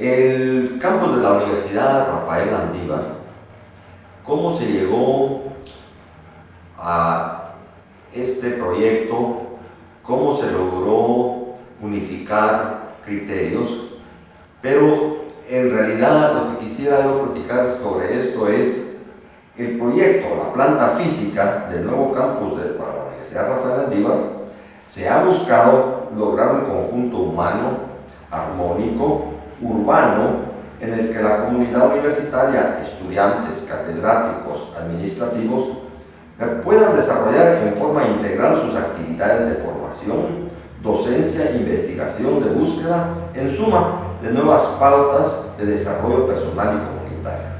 El campus de la Universidad Rafael Landívar, ¿cómo se llegó a este proyecto? ¿Cómo se logró unificar criterios? Pero en realidad lo que quisiera yo platicar sobre esto es el proyecto, la planta física del nuevo campus para la Universidad Rafael Landívar. Se ha buscado lograr un conjunto humano, armónico, urbano, en el que la comunidad universitaria, estudiantes, catedráticos, administrativos, puedan desarrollar en forma integral sus actividades de formación, docencia, investigación, de búsqueda, en suma, de nuevas pautas de desarrollo personal y comunitario.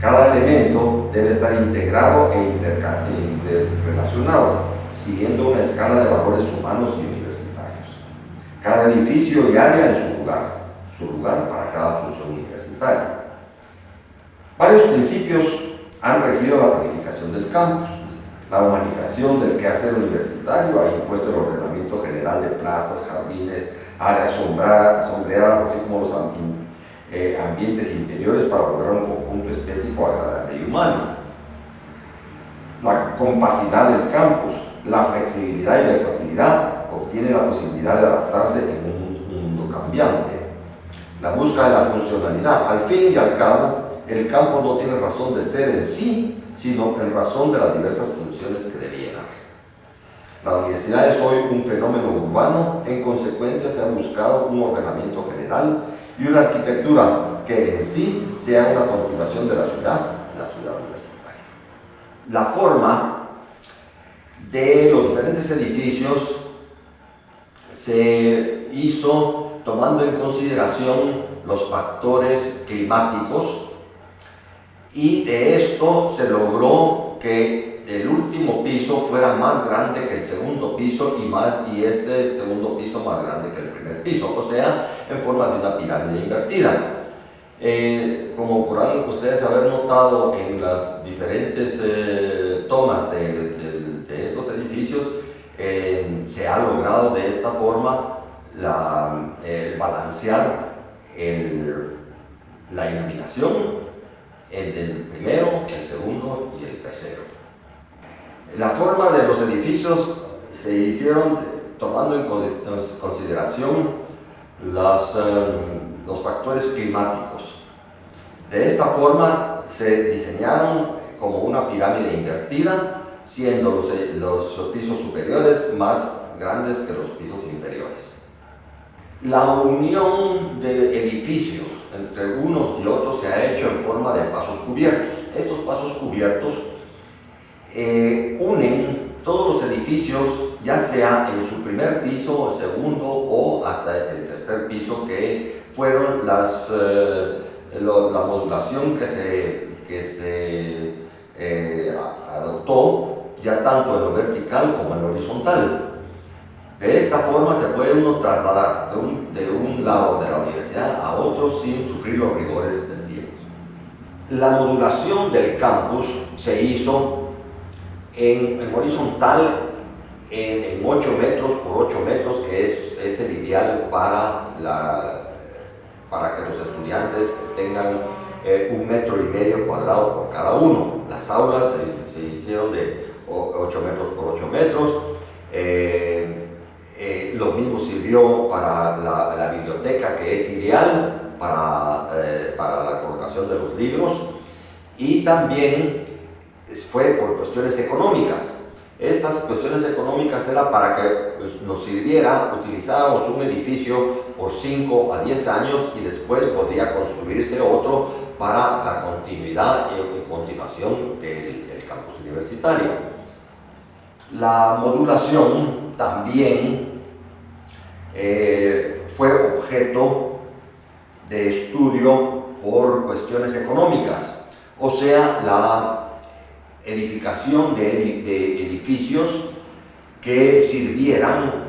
Cada elemento debe estar integrado e interrelacionado, siguiendo una escala de valores humanos y universitarios. Cada edificio y área en su lugar para cada función universitaria. Varios principios han regido la planificación del campus. La humanización del quehacer universitario ha impuesto el ordenamiento general de plazas, jardines, áreas sombreadas, así como los ambientes interiores para lograr un conjunto estético agradable y humano. La compacidad del campus, la flexibilidad y versatilidad obtiene la posibilidad de adaptarse en un mundo cambiante. La búsqueda de la funcionalidad, al fin y al cabo, el campus no tiene razón de ser en sí, sino en razón de las diversas funciones que debiera. La universidad es hoy un fenómeno urbano, en consecuencia se ha buscado un ordenamiento general y una arquitectura que en sí sea una continuación de la ciudad universitaria. La forma de los diferentes edificios se hizo tomando en consideración los factores climáticos, y de esto se logró que el último piso fuera más grande que el segundo piso y este segundo piso más grande que el primer piso, o sea, en forma de una pirámide invertida. Como podrán ustedes haber notado en las diferentes tomas de estos edificios, se ha logrado de esta forma balancear la iluminación del primero, el segundo y el tercero. La forma de los edificios se hicieron tomando en consideración los factores climáticos. De esta forma se diseñaron como una pirámide invertida, siendo los pisos superiores más grandes que los pisos inferiores. La unión de edificios entre unos y otros se ha hecho en forma de pasos cubiertos. Estos pasos cubiertos unen todos los edificios, ya sea en su primer piso, el segundo o hasta el tercer piso, que fueron la modulación que se adoptó ya tanto en lo vertical como en lo horizontal. De esta forma se puede uno trasladar de un lado de la universidad a otro sin sufrir los rigores del tiempo. La modulación del campus se hizo en horizontal en 8 metros por 8 metros, que es el ideal para que los estudiantes tengan 1,5 metros cuadrado por cada uno. Las aulas se hicieron de 8 metros por 8 metros. Lo mismo sirvió para la biblioteca, que es ideal para la colocación de los libros, y también fue por cuestiones económicas. Estas cuestiones económicas era para que nos sirviera, utilizábamos un edificio por 5 a 10 años y después podría construirse otro para la continuidad y continuación del campus universitario. La modulación también fue objeto de estudio por cuestiones económicas, o sea, la edificación de edificios que sirvieran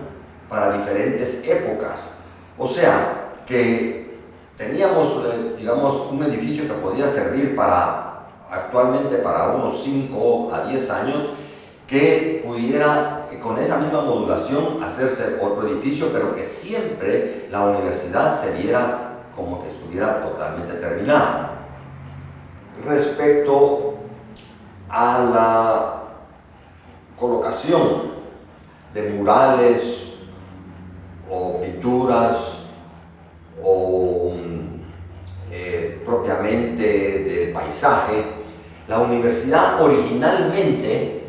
para diferentes épocas, o sea, que teníamos, digamos, un edificio que podía servir actualmente para unos 5 a 10 años, que pudiera con esa misma modulación hacerse otro edificio, pero que siempre la universidad se viera como que estuviera totalmente terminada. Respecto a la colocación de murales o pinturas o propiamente del paisaje, la universidad originalmente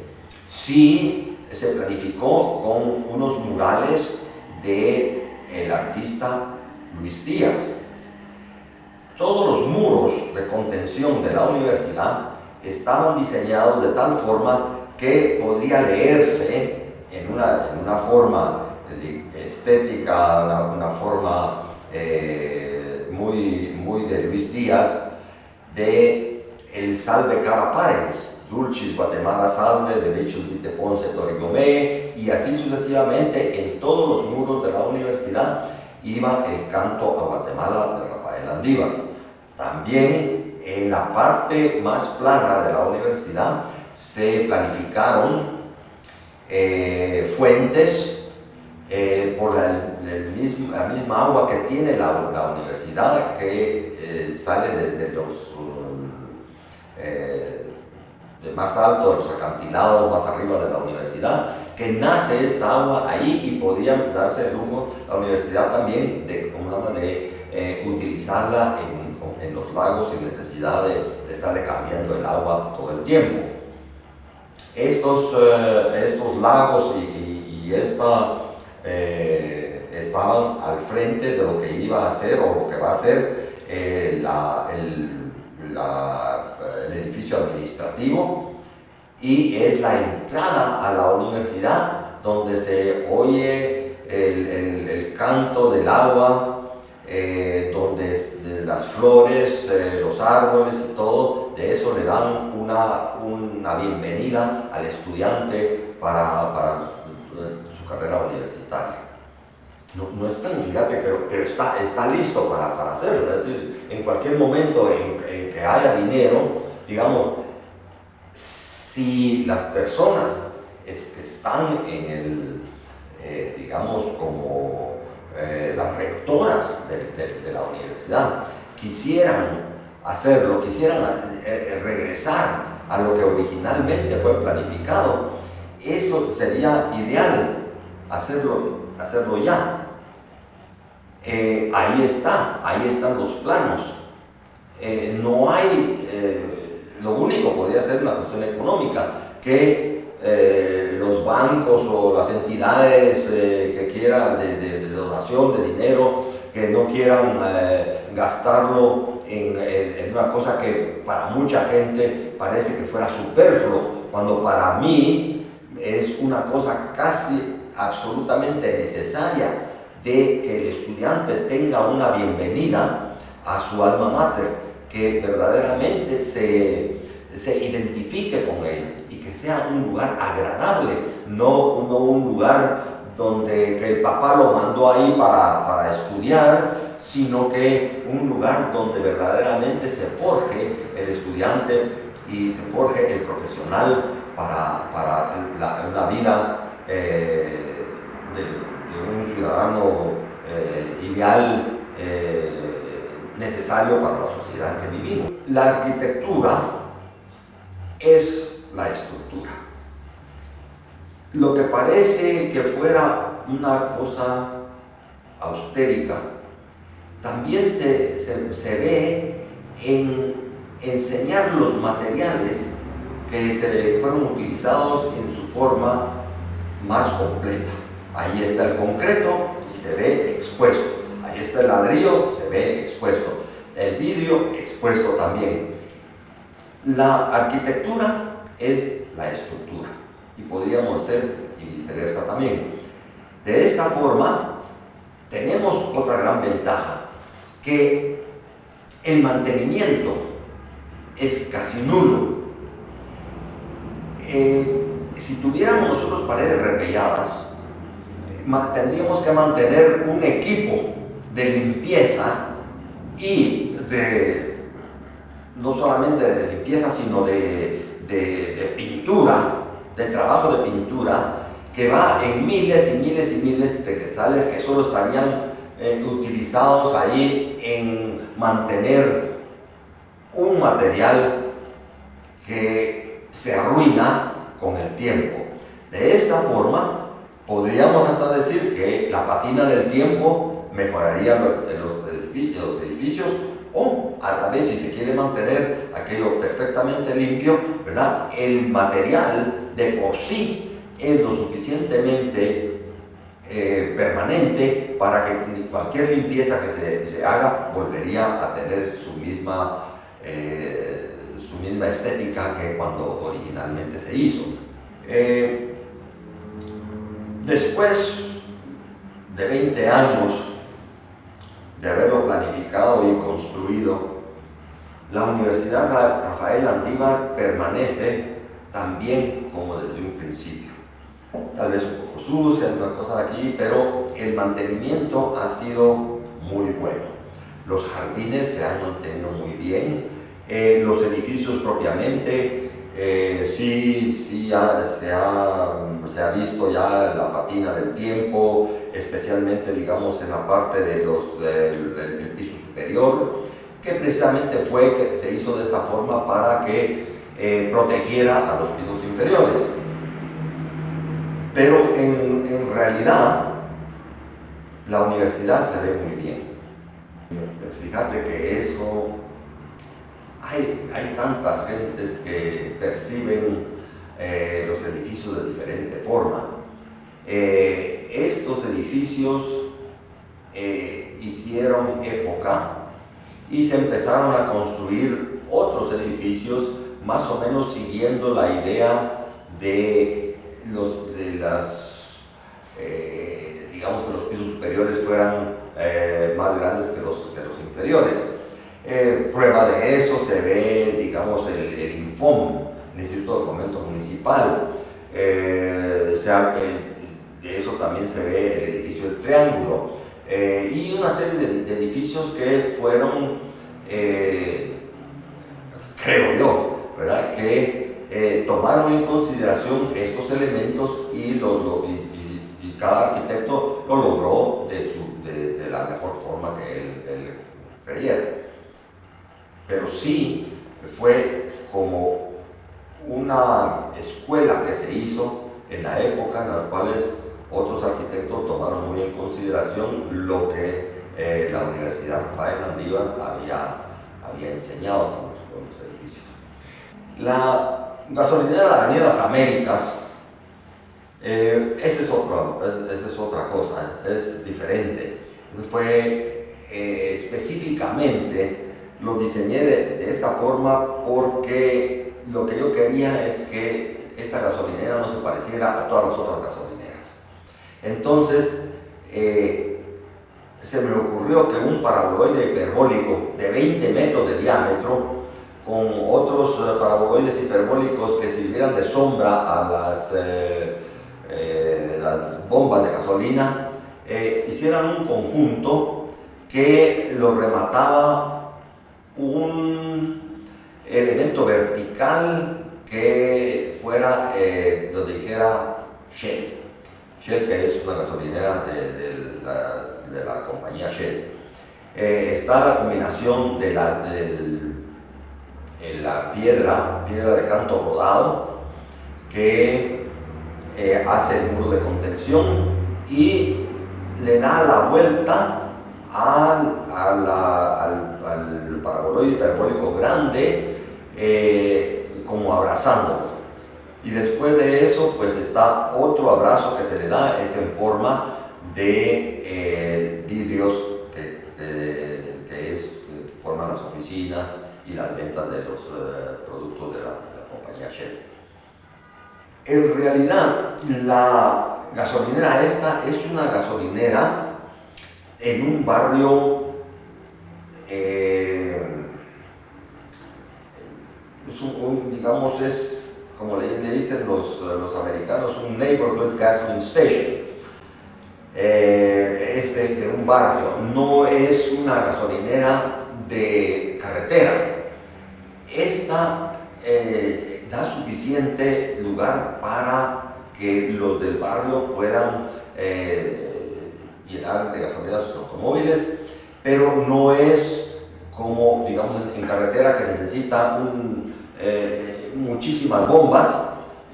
sí se planificó con unos murales del artista Luis Díaz. Todos los muros de contención de la universidad estaban diseñados de tal forma que podría leerse en una forma estética, una forma muy de Luis Díaz, de el Salve Cara Parens, Dulcis Guatemala Salve, Derechos Vite Ponce Torigomé, y así sucesivamente. En todos los muros de la universidad iba el canto a Guatemala de Rafael Landívar. También en la parte más plana de la universidad se planificaron fuentes por la misma agua que tiene la universidad, que sale desde los de más alto, de los acantilados más arriba de la universidad, que nace esta agua ahí, y podía darse el lujo la universidad también de utilizarla en los lagos sin necesidad de estarle cambiando el agua todo el tiempo. Estos lagos y estaban al frente de lo que iba a ser o lo que va a ser el edificio administrativo, y es la entrada a la universidad donde se oye el canto del agua, donde las flores, los árboles y todo, de eso le dan una bienvenida al estudiante para su carrera universitaria. No es tan, fíjate, pero está listo para hacerlo. Es decir, en cualquier momento en que haya dinero, digamos, si las personas están en digamos, como las rectoras de la universidad, quisieran hacerlo, quisieran regresar a lo que originalmente fue planificado, eso sería ideal, hacerlo ya. Ahí están los planos. No hay, lo único podría ser una cuestión económica, que los bancos o las entidades que quieran de donación de dinero, que no quieran gastarlo en una cosa que para mucha gente parece que fuera superfluo, cuando para mí es una cosa casi absolutamente necesaria, de que el estudiante tenga una bienvenida a su alma mater, que verdaderamente se identifique con ella y que sea un lugar agradable, no un lugar que el papá lo mandó ahí para estudiar, sino que un lugar donde verdaderamente se forje el estudiante y se forje el profesional para una vida de un ciudadano ideal, necesario para la sociedad en que vivimos. La arquitectura es la estructura. Lo que parece que fuera una cosa austérica, también se ve en enseñar los materiales que fueron utilizados en su forma más completa. Ahí está el concreto y se ve expuesto. Ahí está el ladrillo, se ve expuesto. El vidrio expuesto también. La arquitectura es la estructura, y podríamos ser y viceversa también. De esta forma, tenemos otra gran ventaja, que el mantenimiento es casi nulo. Si tuviéramos nosotros paredes repelladas, tendríamos que mantener un equipo de limpieza y no solamente de limpieza, sino de pintura, de trabajo de pintura, que va en miles y miles y miles de quetzales, que solo estarían utilizados ahí en mantener un material que se arruina con el tiempo. De esta forma, podríamos hasta decir que la patina del tiempo mejoraría los edificios, o a la vez, si se quiere mantener aquello perfectamente limpio, ¿verdad?, el material de por sí es lo suficientemente permanente para que cualquier limpieza que se haga volvería a tener su misma estética que cuando originalmente se hizo. Después de 20 años de haberlo planificado y construido, la Universidad Rafael Landívar permanece tan bien como desde un principio. Tal vez un poco sucia, una cosa de aquí, pero el mantenimiento ha sido muy bueno. Los jardines se han mantenido muy bien, los edificios propiamente, sí se ha visto ya la patina del tiempo, especialmente, digamos, en la parte del piso superior, que precisamente fue que se hizo de esta forma para que protegiera a los pisos inferiores. Pero en realidad la universidad se ve muy bien. Pues fíjate que eso, hay tantas gentes que perciben los edificios de diferente forma. Estos edificios hicieron época y se empezaron a construir otros edificios más o menos siguiendo la idea de digamos que los pisos superiores fueran más grandes que los inferiores. Prueba de eso se ve, digamos, el INFOM, el Instituto de Fomento Municipal. De eso también se ve el edificio del Triángulo, y una serie de edificios que fueron, creo yo, ¿verdad?, que tomaron en consideración estos elementos y cada arquitecto lo logró de la mejor forma que él creyera. Pero sí fue como una escuela que se hizo en la época en la cual otros arquitectos tomaron muy en consideración lo que la Universidad Rafael Landívar había enseñado con los edificios. La gasolinera de la Avenida Las Américas, esa es otra cosa, es diferente. Fue específicamente, lo diseñé de esta forma porque lo que yo quería es que esta gasolinera no se pareciera a todas las otras gasolineras. Entonces, se me ocurrió que un paraboloide hiperbólico de 20 metros de diámetro, con otros paraboloides hiperbólicos que sirvieran de sombra a las bombas de gasolina, hicieran un conjunto que lo remataba un elemento vertical que fuera, donde dijera Shell, que es una gasolinera de la compañía Shell. Está la combinación de la piedra de canto rodado, que hace el muro de contención y le da la vuelta al paraboloide hiperbólico grande, como abrazándolo. Y después de eso, pues está otro abrazo que se le da, es en forma de vidrios que forman las oficinas y las ventas de los productos de la compañía Shell. En realidad, la gasolinera esta es una gasolinera en un barrio, digamos, es como le dicen los americanos, un neighborhood gasoline station. Es de un barrio, no es una gasolinera de carretera. Esta da suficiente lugar para que los del barrio puedan llenar de gasolina sus automóviles, pero no es como, digamos, en carretera, que necesita muchísimas bombas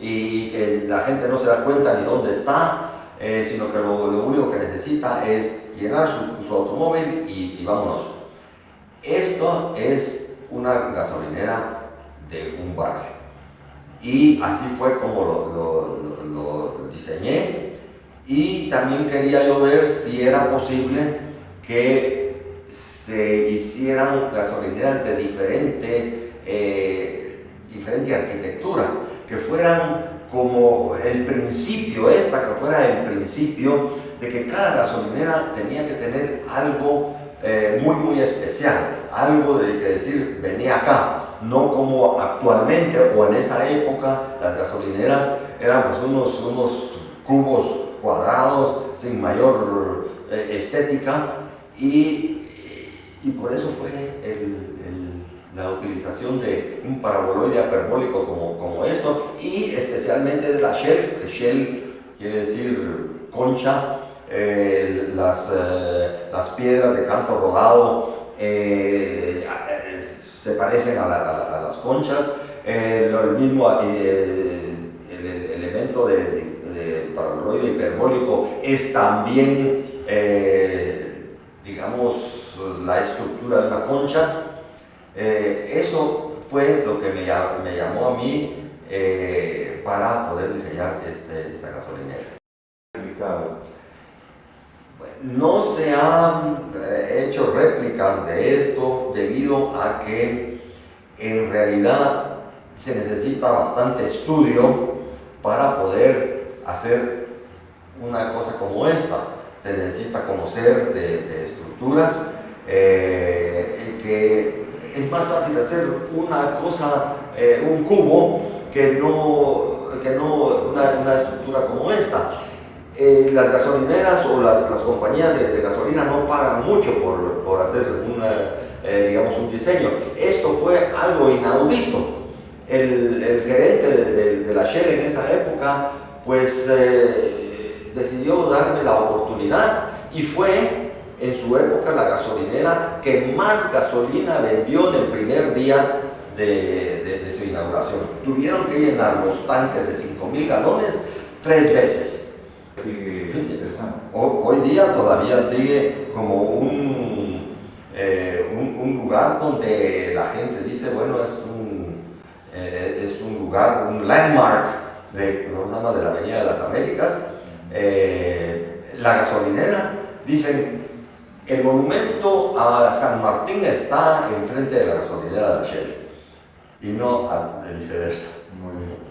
y que la gente no se da cuenta ni dónde está, sino que lo único que necesita es llenar su automóvil y vámonos. Esto es una gasolinera de un barrio. Y así fue como lo diseñé. Y también quería yo ver si era posible que se hicieran gasolineras de diferente arquitectura, que fueran como el principio, que fuera el principio de que cada gasolinera tenía que tener algo muy especial, algo de que decir, venía acá, no como actualmente o en esa época las gasolineras eran pues unos cubos cuadrados sin mayor estética, y por eso fue la utilización de un paraboloide hiperbólico como esto, y especialmente de la shell, que shell quiere decir concha. Las piedras de canto rodado se parecen a las conchas. El mismo el elemento de paraboloide hiperbólico es también, digamos, la estructura de una concha. Eso fue lo que me llamó a mí para poder diseñar esta gasolinera. No se han hecho réplicas de esto debido a que en realidad se necesita bastante estudio para poder hacer una cosa como esta. Se necesita conocer de estructuras, que es más fácil hacer una cosa, un cubo, que no una estructura como esta. Las gasolineras o las compañías de gasolina no pagan mucho por hacer digamos, un diseño. Esto fue algo inaudito. El gerente de la Shell en esa época pues decidió darme la oportunidad, y fue en su época la gasolinera que más gasolina vendió en el primer día de su inauguración. Tuvieron que llenar los tanques de 5,000 galones 3 veces. Sigue interesante. Hoy día todavía sigue como un lugar donde la gente dice, bueno, es un lugar, un landmark de la Avenida de las Américas. La gasolinera, dicen, el monumento a San Martín está enfrente de la gasolinera de Shell, y no viceversa. Muy bien.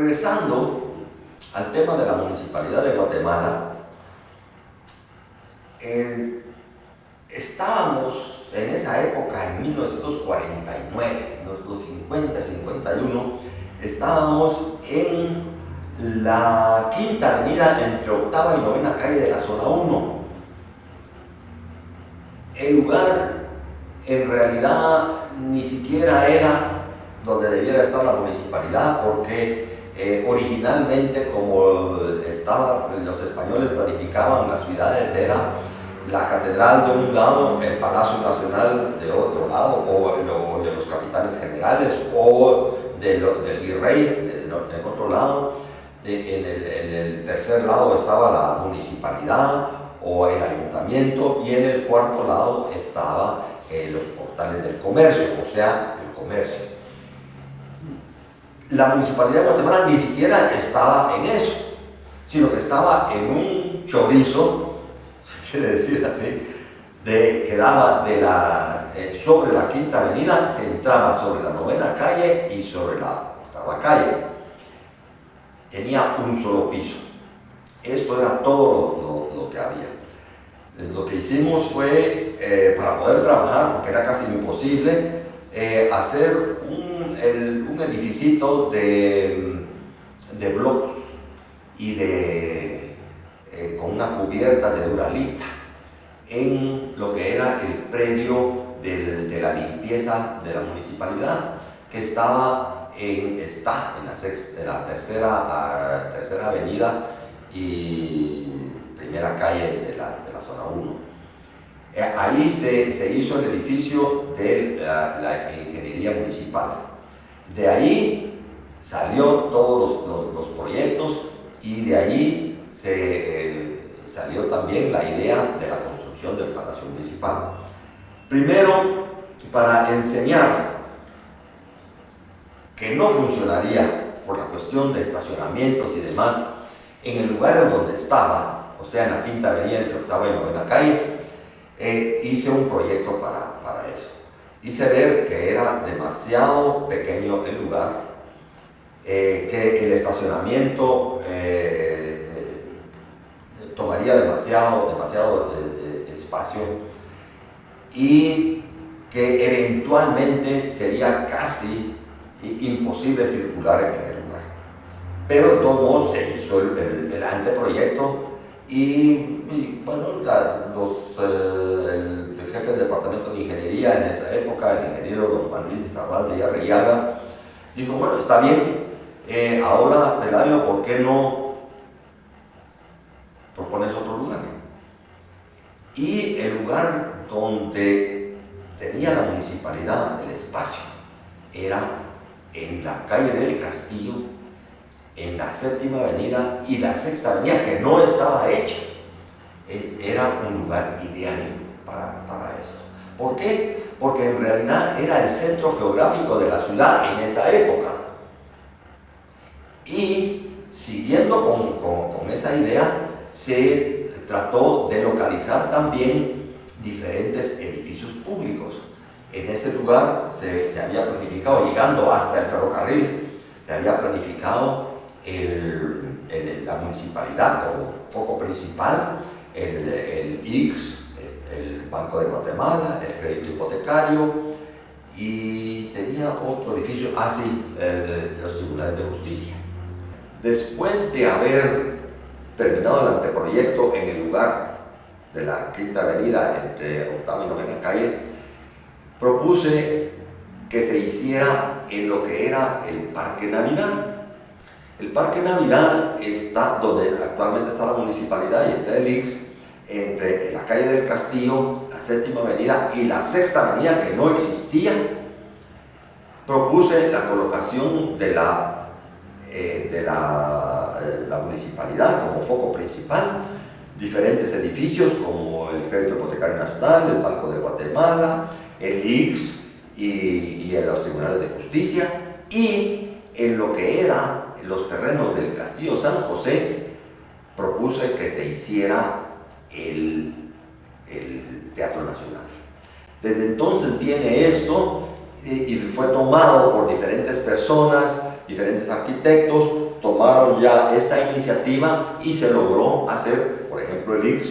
regresando al tema de la Municipalidad de Guatemala, estábamos en esa época, en 1949, 1950, 51, estábamos en la quinta avenida entre octava y novena calle de la zona 1. El lugar en realidad ni siquiera era donde debiera estar la municipalidad, porque originalmente, como los españoles planificaban las ciudades, era la catedral de un lado, el Palacio Nacional de otro lado, o de los capitanes generales, o del virrey en otro lado. En el tercer lado estaba la municipalidad o el ayuntamiento, y en el cuarto lado estaban los portales del comercio, o sea, el comercio. La Municipalidad de Guatemala ni siquiera estaba en eso, sino que estaba en un chorizo, se quiere decir así, que daba sobre la quinta avenida, se entraba sobre la novena calle y sobre la octava calle. Tenía un solo piso. Esto era todo lo que había. Lo que hicimos fue, para poder trabajar, porque era casi imposible, hacer un edificito de blocos y con una cubierta de duralita en lo que era el predio de la limpieza de la municipalidad, que está en la tercera avenida y primera calle de la zona 1. Ahí se hizo el edificio de la ingeniería municipal. De ahí salió todos los proyectos, y de ahí salió también la idea de la construcción del Palacio Municipal. Primero, para enseñar que no funcionaría por la cuestión de estacionamientos y demás en el lugar en donde estaba, o sea, en la quinta avenida entre octava y novena calle, hice un proyecto para eso. Hice ver que era demasiado pequeño el lugar, que el estacionamiento tomaría demasiado espacio, y que eventualmente sería casi imposible circular en el lugar. Pero de todos modos se hizo el anteproyecto, y bueno, el jefe del departamento de ingeniería en esa época, el ingeniero don Manuel Izarralde y Arrellaga, dijo: bueno, está bien, ahora, Pelayo, ¿por qué no propones otro lugar? Y el lugar donde tenía la municipalidad el espacio era en la calle del Castillo, en la séptima avenida y la sexta avenida, que no estaba hecha. Era un lugar ideal para eso. ¿Por qué? Porque en realidad era el centro geográfico de la ciudad en esa época. Y siguiendo con esa idea, se trató de localizar también diferentes edificios públicos. En ese lugar se había planificado, llegando hasta el ferrocarril, se había planificado la municipalidad como foco principal, el IX, el Banco de Guatemala, el crédito hipotecario, y tenía otro edificio, los tribunales de justicia. Después de haber terminado el anteproyecto en el lugar de la quinta avenida entre octava y novena calle, propuse que se hiciera en lo que era el Parque Navidad. El Parque Navidad está donde actualmente está la municipalidad y está el IX, entre la calle del Castillo, la séptima avenida y la sexta avenida, que no existía. Propuse la colocación de la municipalidad como foco principal, diferentes edificios como el Crédito Hipotecario Nacional, el Banco de Guatemala, el IX y los tribunales de justicia, y en lo que eran los terrenos del Castillo San José, propuse que se hiciera el Teatro Nacional. Desde entonces viene esto, y fue tomado por diferentes personas, diferentes arquitectos, tomaron ya esta iniciativa y se logró hacer, por ejemplo, el IX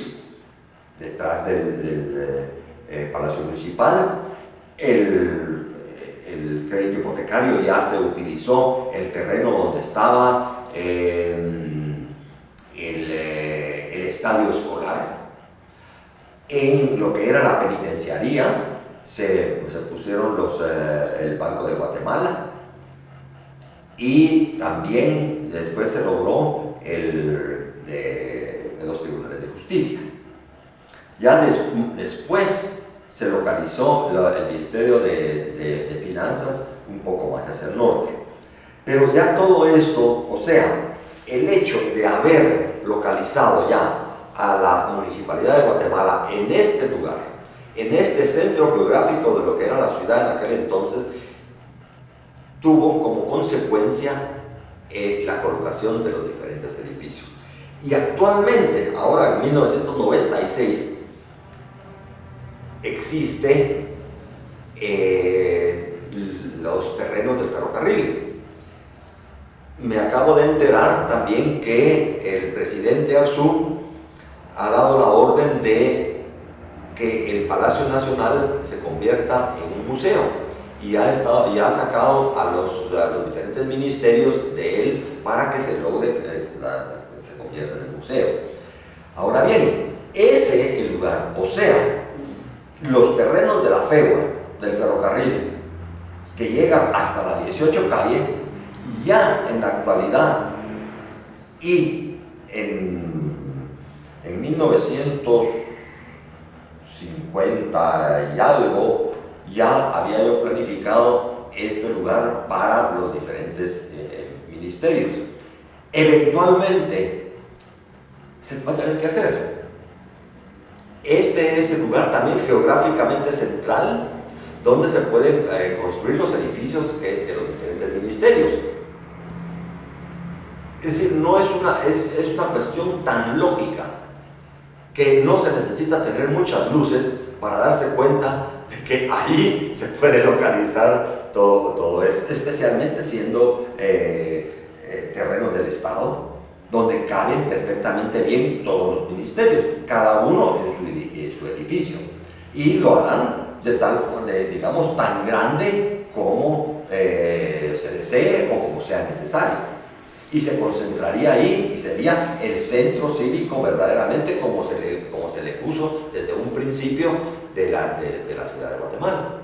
detrás del Palacio Municipal. El crédito hipotecario ya se utilizó el terreno donde estaba el estadio escolar. En lo que era la penitenciaría se pusieron el Banco de Guatemala, y también después se logró los tribunales de justicia. Ya después se localizó el Ministerio de Finanzas un poco más hacia el norte. Pero ya todo esto, o sea, el hecho de haber localizado ya a la Municipalidad de Guatemala en este lugar, en este centro geográfico de lo que era la ciudad en aquel entonces, tuvo como consecuencia la colocación de los diferentes edificios. Y actualmente, ahora en 1996, existe los terrenos del ferrocarril. Me acabo de enterar también que el presidente Arzú ha dado la orden de que el Palacio Nacional se convierta en un museo, y ha sacado a los diferentes ministerios de él para que se logre que se convierta en el museo. Ahora bien, ese es el lugar, o sea, los terrenos de la FEGUA, del ferrocarril, que llegan hasta la 18 calle, ya en la actualidad y en 1950 y algo, ya había yo planificado este lugar para los diferentes ministerios. Eventualmente se va a tener que hacer. Este es el lugar también geográficamente central donde se pueden construir los edificios de los diferentes ministerios. Es decir, no es una cuestión tan lógica que no se necesita tener muchas luces para darse cuenta de que ahí se puede localizar todo esto, especialmente siendo terrenos del Estado, donde caben perfectamente bien todos los ministerios, cada uno en su edificio, y lo harán de tal forma, digamos, tan grande como se desee o como sea necesario, y se concentraría ahí y sería el centro cívico verdaderamente como se le puso desde un principio de la ciudad de Guatemala.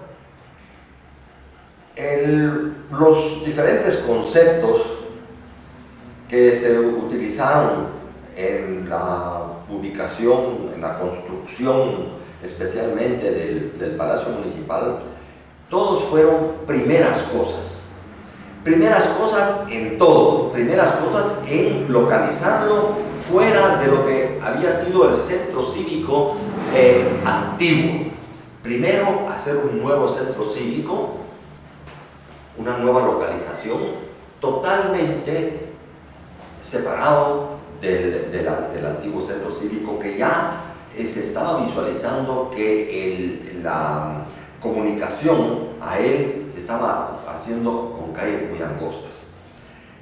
Los diferentes conceptos que se utilizaron en la ubicación, en la construcción especialmente del Palacio Municipal, todos fueron primeras cosas en todo, primeras cosas en localizarlo fuera de lo que había sido el centro cívico antiguo. Primero, hacer un nuevo centro cívico, una nueva localización, totalmente separado del antiguo centro cívico, que ya se estaba visualizando que la comunicación a él se estaba haciendo con calles muy angostas.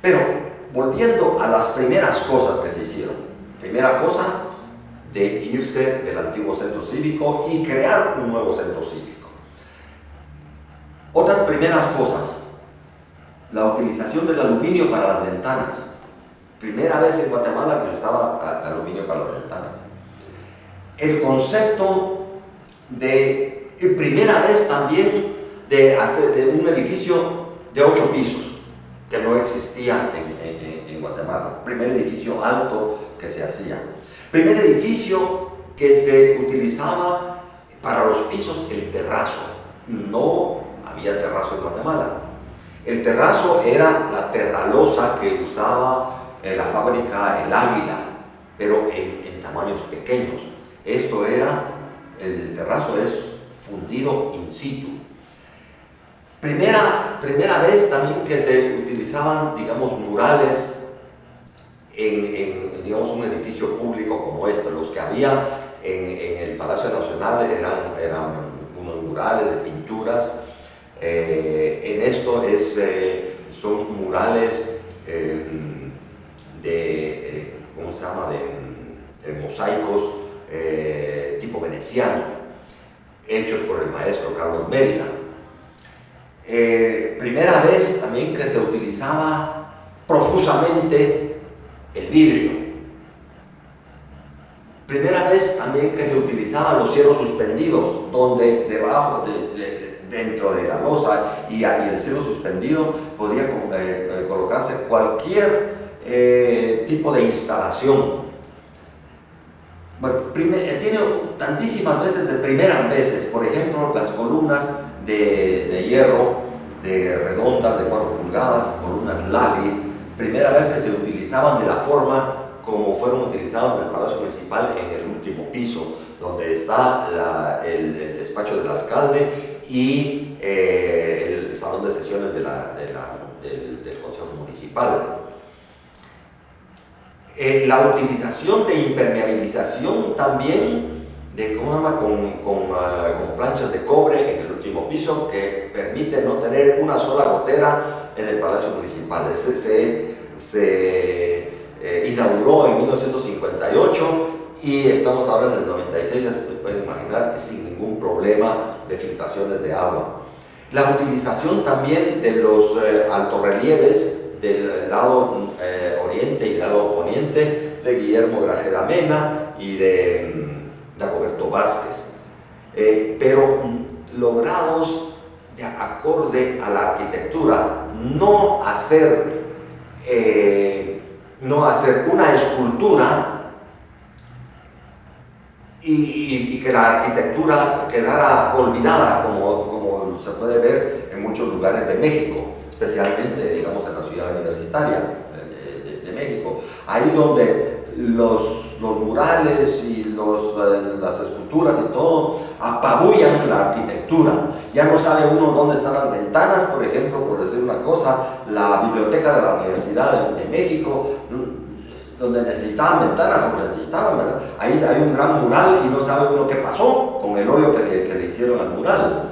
Pero volviendo a las primeras cosas que se hicieron, primera cosa, de irse del antiguo centro cívico y crear un nuevo centro cívico. Otras primeras cosas, la utilización del aluminio para las ventanas. Primera vez en Guatemala que se usaba aluminio para las ventanas. El concepto de, primera vez también, de un edificio de 8 pisos, que no existía en Guatemala. Primer edificio alto que se hacía. Primer edificio que se utilizaba para los pisos, el terrazo. No había terrazo en Guatemala. El terrazo era la terralosa que usaba la fábrica El Águila, pero en tamaños pequeños. Esto era, el terrazo es fundido in situ. Primera vez también que se utilizaban, digamos, murales en digamos, un edificio público como este. Los que había en el Palacio Nacional eran unos murales de pinturas. En esto son murales gama de mosaicos tipo veneciano, hechos por el maestro Carlos Mérida. Primera vez también que se utilizaba profusamente el vidrio. Primera vez también que se utilizaban los cielos suspendidos, donde debajo, dentro de la losa y el cielo suspendido podía colocarse cualquier tipo de instalación. Bueno, tiene tantísimas veces de primeras veces, por ejemplo, las columnas de hierro, de redondas, de 4 pulgadas, columnas Lally, primera vez que se utilizaban de la forma como fueron utilizados en el Palacio Municipal en el último piso, donde está el despacho del alcalde y el salón de sesiones del Consejo Municipal. La utilización de impermeabilización también con planchas de cobre en el último piso, que permite no tener una sola gotera en el Palacio Municipal. Ese se inauguró en 1958 y estamos ahora en el 96, ya se pueden imaginar, sin ningún problema de filtraciones de agua. La utilización también de los altorrelieves del lado oriente y del lado poniente de Guillermo Grajeda Mena y de Dagoberto Vázquez, pero logrados de acorde a la arquitectura, no hacer una escultura y que la arquitectura quedara olvidada, como se puede ver en muchos lugares de México, especialmente, digamos, en la ciudad universitaria de México, ahí donde los murales y las esculturas y todo apabullan la arquitectura. Ya no sabe uno dónde están las ventanas, por ejemplo, por decir una cosa, la biblioteca de la Universidad de México, donde necesitaban ventanas, ¿verdad? Ahí hay un gran mural y no sabe uno qué pasó con el hoyo que le hicieron al mural.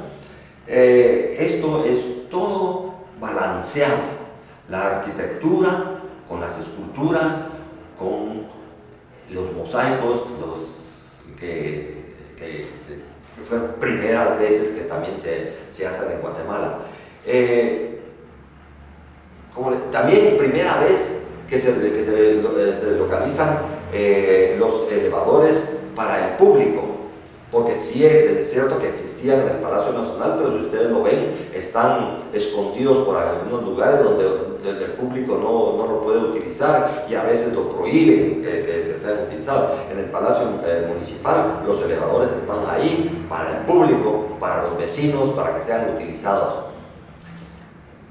Esto es todo balanceado, la arquitectura con las esculturas, con los mosaicos, que fueron primeras veces que también se hacen en Guatemala. También primera vez que se localizan los elevadores para el público, porque sí es cierto que existían en el Palacio Nacional, pero si ustedes lo ven, están escondidos por algunos lugares donde el público no lo puede utilizar y a veces lo prohíben que sean utilizados. En el Palacio Municipal los elevadores están ahí para el público, para los vecinos, para que sean utilizados.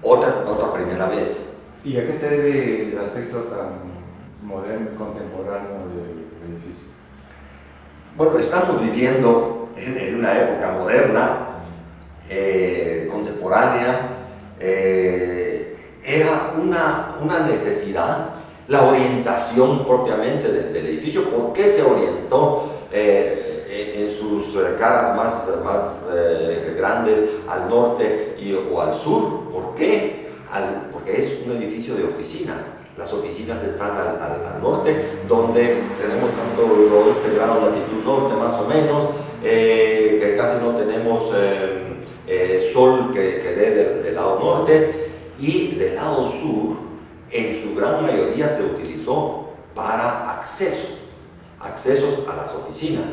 Otra primera vez. ¿Y a qué se debe el aspecto tan moderno y contemporáneo del edificio? Bueno, estamos viviendo en una época moderna, contemporánea. Era una necesidad la orientación propiamente del edificio. ¿Por qué se orientó en sus caras más grandes al norte o al sur? ¿Por qué? Porque es un edificio de oficinas. Las oficinas están al norte, donde tenemos tanto 11 grados de latitud norte más o menos, que casi no tenemos sol que dé del lado norte, y del lado sur, en su gran mayoría se utilizó para accesos a las oficinas.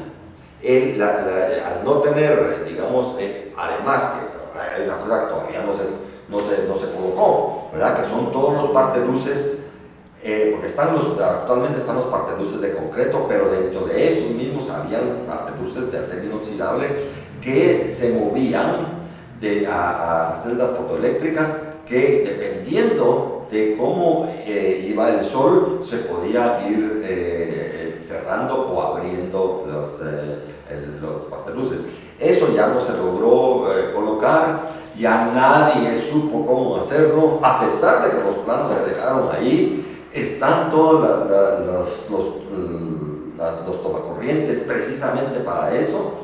Al no tener, digamos, además que hay una cosa que todavía no se colocó, ¿verdad? Que son todos los parteluces, porque actualmente están los parteluces de concreto, pero dentro de esos mismos habían parteluces de acero inoxidable que se movían a celdas fotoeléctricas que, dependiendo de cómo iba el sol, se podía ir cerrando o abriendo los parteluces. Eso ya no se logró colocar, ya nadie supo cómo hacerlo, a pesar de que los planos se dejaron ahí. Están todos los tomacorrientes precisamente para eso.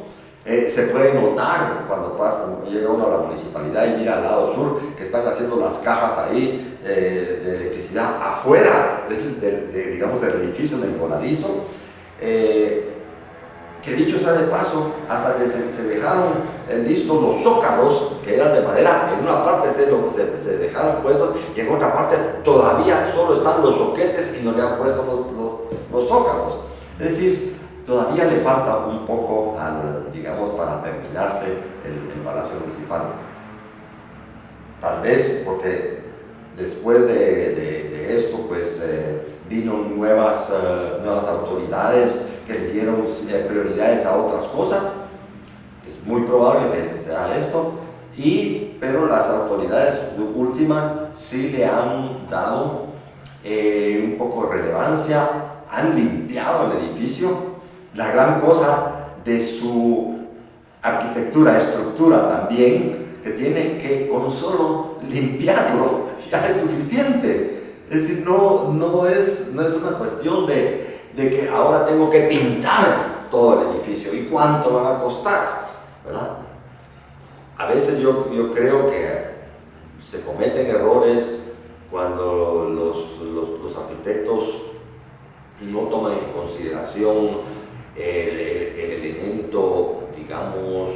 Se puede notar cuando llega uno a la municipalidad y mira al lado sur que están haciendo las cajas ahí de electricidad afuera digamos, del edificio del voladizo, que dicho sea de paso, hasta se dejaron listos los zócalos, que eran de madera. En una parte se dejaron puestos y en otra parte todavía solo están los zoquetes y no le han puesto los zócalos. Es decir, todavía le falta un poco, digamos, para terminarse el Palacio Municipal. Tal vez porque después de esto, pues vino nuevas autoridades que le dieron prioridades a otras cosas. Es muy probable que sea esto, pero las autoridades últimas sí le han dado un poco de relevancia, han limpiado el edificio. La gran cosa de su arquitectura, estructura también, que tiene que con solo limpiarlo ya es suficiente. Es decir, no es una cuestión de que ahora tengo que pintar todo el edificio y cuánto me va a costar, ¿verdad? A veces yo creo que se cometen errores cuando los arquitectos no toman en consideración el elemento, digamos,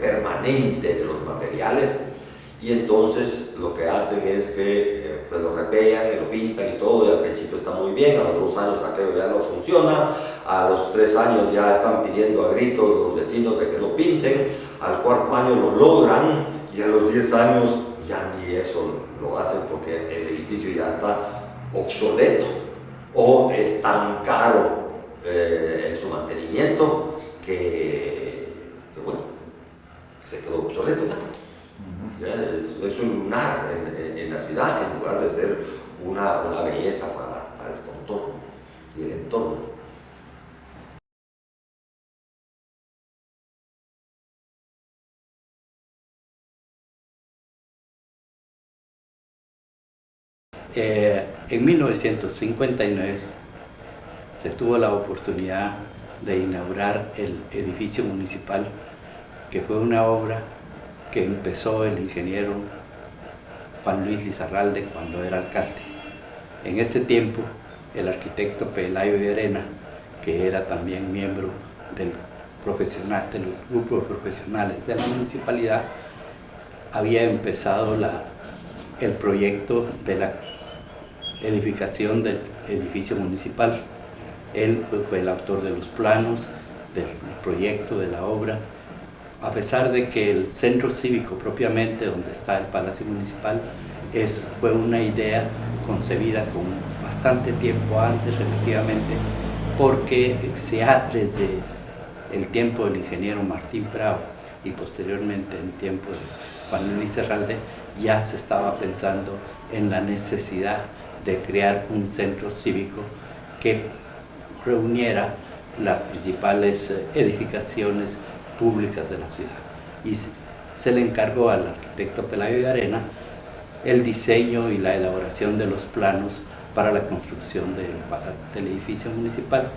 permanente de los materiales, y entonces lo que hacen es que pues lo repellan y lo pintan y todo, y al principio está muy bien, a los 2 años aquello ya no funciona, a los 3 años ya están pidiendo a gritos los vecinos de que lo pinten, al 4.º año lo logran y a los 10 años ya ni eso lo hacen porque el edificio ya está obsoleto o es tan caro en su mantenimiento que bueno, que se quedó obsoleto ya. Ya es un lunar en la ciudad en lugar de ser una belleza para el contorno y el entorno. En 1959 se tuvo la oportunidad de inaugurar el edificio municipal, que fue una obra que empezó el ingeniero Juan Luis Lizarralde cuando era alcalde. En ese tiempo, el arquitecto Pelayo de Arena, que era también miembro del grupo de profesionales de la municipalidad, había empezado el proyecto de la edificación del edificio municipal. Él fue el autor de los planos, del proyecto, de la obra. A pesar de que el centro cívico propiamente, donde está el Palacio Municipal, fue una idea concebida con bastante tiempo antes relativamente, porque desde el tiempo del ingeniero Martín Prado y posteriormente en el tiempo de Juan Luis Lizarralde, ya se estaba pensando en la necesidad de crear un centro cívico que reuniera las principales edificaciones públicas de la ciudad. Y se le encargó al arquitecto Pelayo de Arena el diseño y la elaboración de los planos para la construcción del edificio municipal,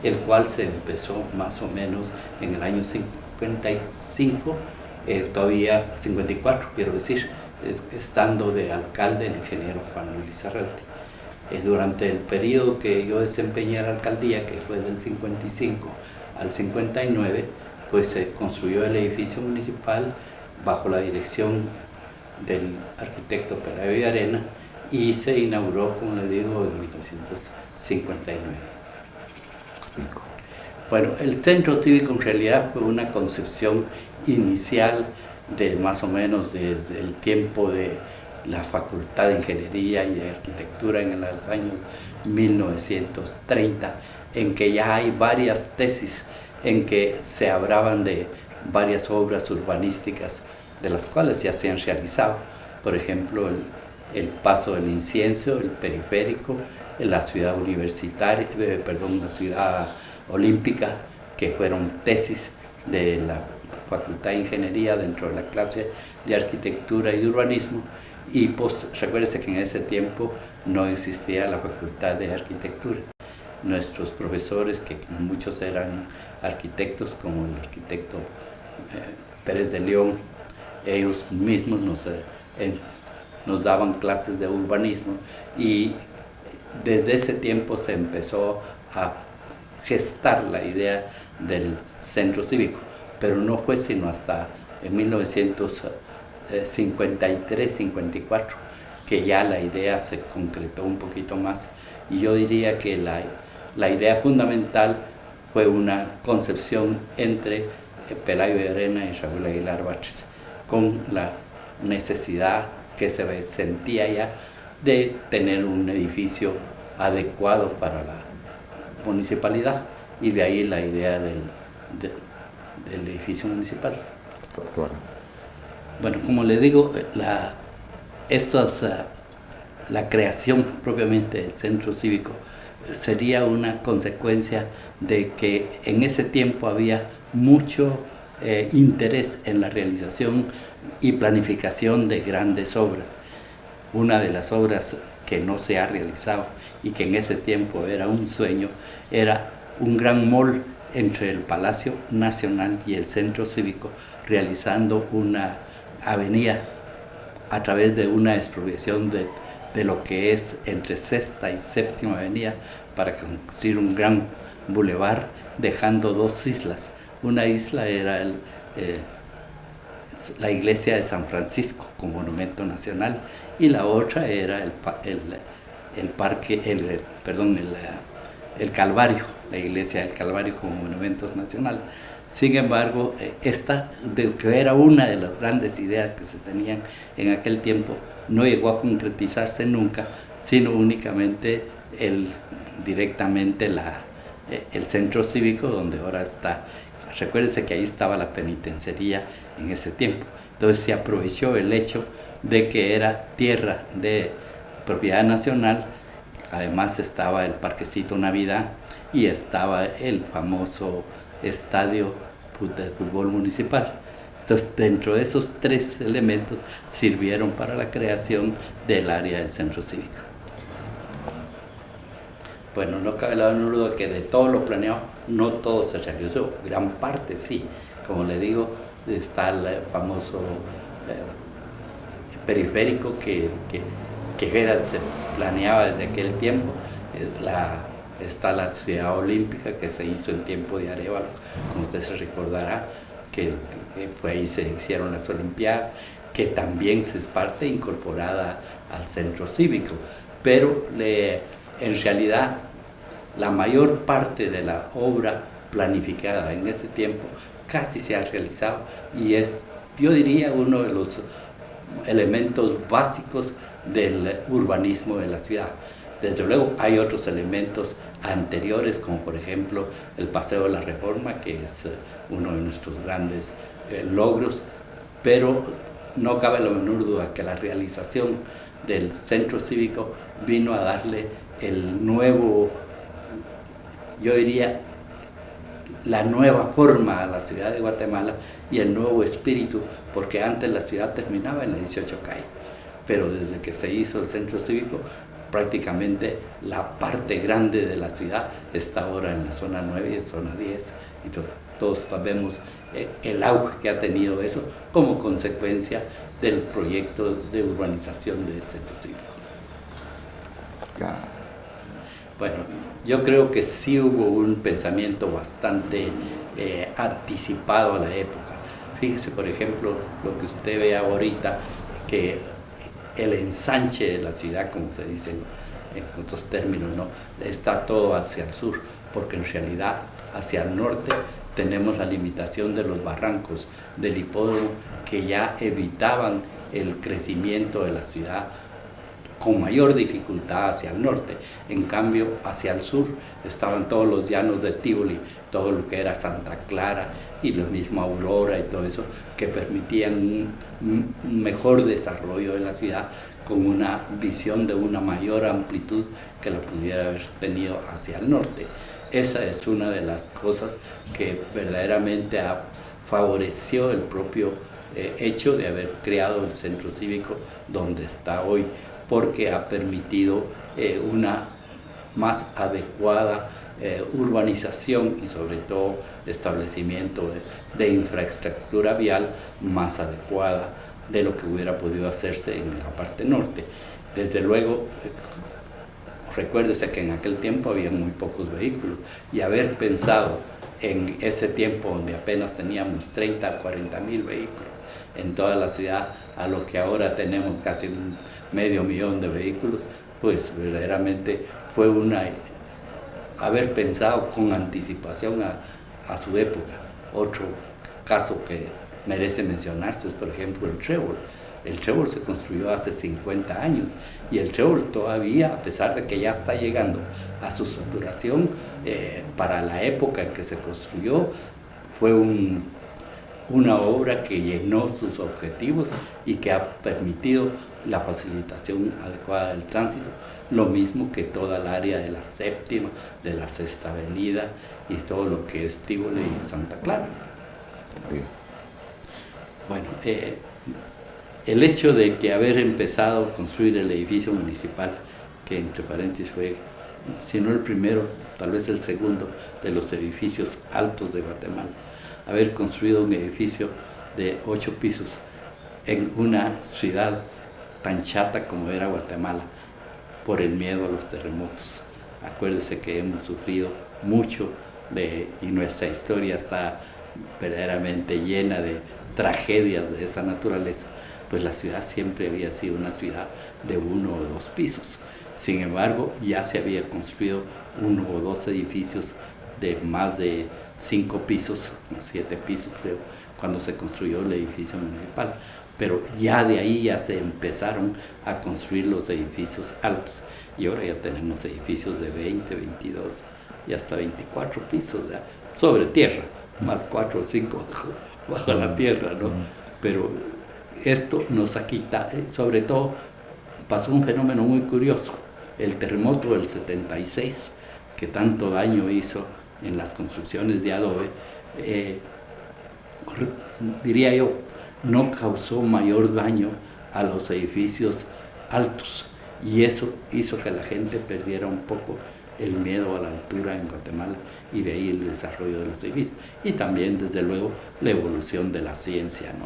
el cual se empezó más o menos en el año 55, todavía 54 quiero decir, estando de alcalde el ingeniero Juan Luis Lizarralde. Durante el periodo que yo desempeñé la alcaldía, que fue del 55 al 59, pues se construyó el edificio municipal bajo la dirección del arquitecto Pelayo de Arena y se inauguró, como le digo, en 1959. Bueno, el centro cívico en realidad fue una concepción inicial de más o menos desde el tiempo de la Facultad de Ingeniería y de Arquitectura en los años 1930, en que ya hay varias tesis en que se hablaban de varias obras urbanísticas de las cuales ya se han realizado, por ejemplo el Paso del Incienso, el Periférico, la ciudad universitaria, la ciudad olímpica, que fueron tesis de la Facultad de Ingeniería dentro de la clase de Arquitectura y de Urbanismo, y recuérdese que en ese tiempo no existía la Facultad de Arquitectura. Nuestros profesores, que muchos eran arquitectos, como el arquitecto Pérez de León, ellos mismos nos nos daban clases de urbanismo y desde ese tiempo se empezó a gestar la idea del centro cívico, pero no fue sino hasta en 1953-54 que ya la idea se concretó un poquito más, y yo diría que la idea fundamental fue una concepción entre Pelayo de Arena y Raúl Aguilar Batres, con la necesidad que se sentía ya de tener un edificio adecuado para la municipalidad, y de ahí la idea del edificio municipal. Claro. Bueno, como le digo, la creación propiamente del centro cívico sería una consecuencia de que en ese tiempo había mucho interés en la realización y planificación de grandes obras. Una de las obras que no se ha realizado y que en ese tiempo era un sueño, era un gran mall entre el Palacio Nacional y el Centro Cívico, realizando una avenida a través de una expropiación de lo que es entre Sexta y Séptima Avenida para construir un gran bulevar, dejando dos islas. Una isla era la iglesia de San Francisco como monumento nacional, y la otra era el Calvario, la iglesia del Calvario como monumento nacional. Sin embargo, que era una de las grandes ideas que se tenían en aquel tiempo, no llegó a concretizarse nunca, sino únicamente directamente el centro cívico, donde ahora está. Recuérdense que ahí estaba la penitenciaría en ese tiempo. Entonces se aprovechó el hecho de que era tierra de propiedad nacional. Además estaba el Parquecito Navidad y estaba el famoso estadio de fútbol municipal. Entonces, dentro de esos tres elementos sirvieron para la creación del área del centro cívico. Bueno, no cabe la menor duda que de todo lo planeado, no todo se realizó, gran parte sí. Como le digo, está el famoso periférico que se planeaba desde aquel tiempo. Está la ciudad olímpica que se hizo en tiempo de Arévalo, como usted se recordará, que fue ahí se hicieron las Olimpiadas, que también es parte incorporada al centro cívico, pero en realidad la mayor parte de la obra planificada en ese tiempo casi se ha realizado, y es, yo diría, uno de los elementos básicos del urbanismo de la ciudad. Desde luego hay otros elementos anteriores, como por ejemplo el Paseo de la Reforma, que es uno de nuestros grandes logros, pero no cabe la menor duda que la realización del centro cívico vino a darle el nuevo, yo diría, la nueva forma a la ciudad de Guatemala y el nuevo espíritu, porque antes la ciudad terminaba en la 18 calle, pero desde que se hizo el centro cívico, prácticamente la parte grande de la ciudad está ahora en la zona 9 y zona 10, y todos sabemos el auge que ha tenido eso como consecuencia del proyecto de urbanización del centro cívico. Bueno, yo creo que sí hubo un pensamiento bastante anticipado a la época. Fíjese, por ejemplo, lo que usted ve ahorita, que el ensanche de la ciudad, como se dice en otros términos, ¿no?, está todo hacia el sur, porque en realidad hacia el norte tenemos la limitación de los barrancos del hipódromo, que ya evitaban el crecimiento de la ciudad con mayor dificultad hacia el norte. En cambio, hacia el sur estaban todos los llanos de Tívoli, todo lo que era Santa Clara y lo mismo Aurora y todo eso, que permitían un mejor desarrollo de la ciudad, con una visión de una mayor amplitud que la pudiera haber tenido hacia el norte. Esa es una de las cosas que verdaderamente favoreció el propio hecho de haber creado el centro cívico donde está hoy, porque ha permitido una más adecuada urbanización y sobre todo establecimiento de infraestructura vial más adecuada, de lo que hubiera podido hacerse en la parte norte. Desde luego, recuérdese que en aquel tiempo había muy pocos vehículos, y haber pensado en ese tiempo donde apenas teníamos 30 a 40 mil vehículos en toda la ciudad, a lo que ahora tenemos casi 500.000 de vehículos, pues verdaderamente fue haber pensado con anticipación a su época. Otro caso que merece mencionarse es, por ejemplo, el trébol. El trébol se construyó hace 50 años y el trébol todavía, a pesar de que ya está llegando a su saturación, para la época en que se construyó, fue una obra que llenó sus objetivos y que ha permitido la facilitación adecuada del tránsito, lo mismo que toda el área de la Séptima, de la Sexta Avenida y todo lo que es Tivoli y Santa Clara. Bueno, el hecho de que haber empezado a construir el edificio municipal, que entre paréntesis fue, si no el primero, tal vez el segundo de los edificios altos de Guatemala, haber construido un edificio de 8 pisos en una ciudad tan chata como era Guatemala, por el miedo a los terremotos. Acuérdese que hemos sufrido mucho y nuestra historia está verdaderamente llena de tragedias de esa naturaleza, pues la ciudad siempre había sido una ciudad de 1 o 2 pisos. Sin embargo, ya se había construido 1 o 2 edificios de más de 5 pisos, 7 pisos creo, cuando se construyó el edificio municipal. Pero ya de ahí ya se empezaron a construir los edificios altos. Y ahora ya tenemos edificios de 20, 22 y hasta 24 pisos, ¿ya? Sobre tierra, más 4 o 5 bajo la tierra, ¿no? Pero esto nos ha quitado, sobre todo pasó un fenómeno muy curioso, el terremoto del 76, que tanto daño hizo en las construcciones de adobe, diría yo, no causó mayor daño a los edificios altos, y eso hizo que la gente perdiera un poco el miedo a la altura en Guatemala, y de ahí el desarrollo de los edificios, y también desde luego la evolución de la ciencia, ¿no?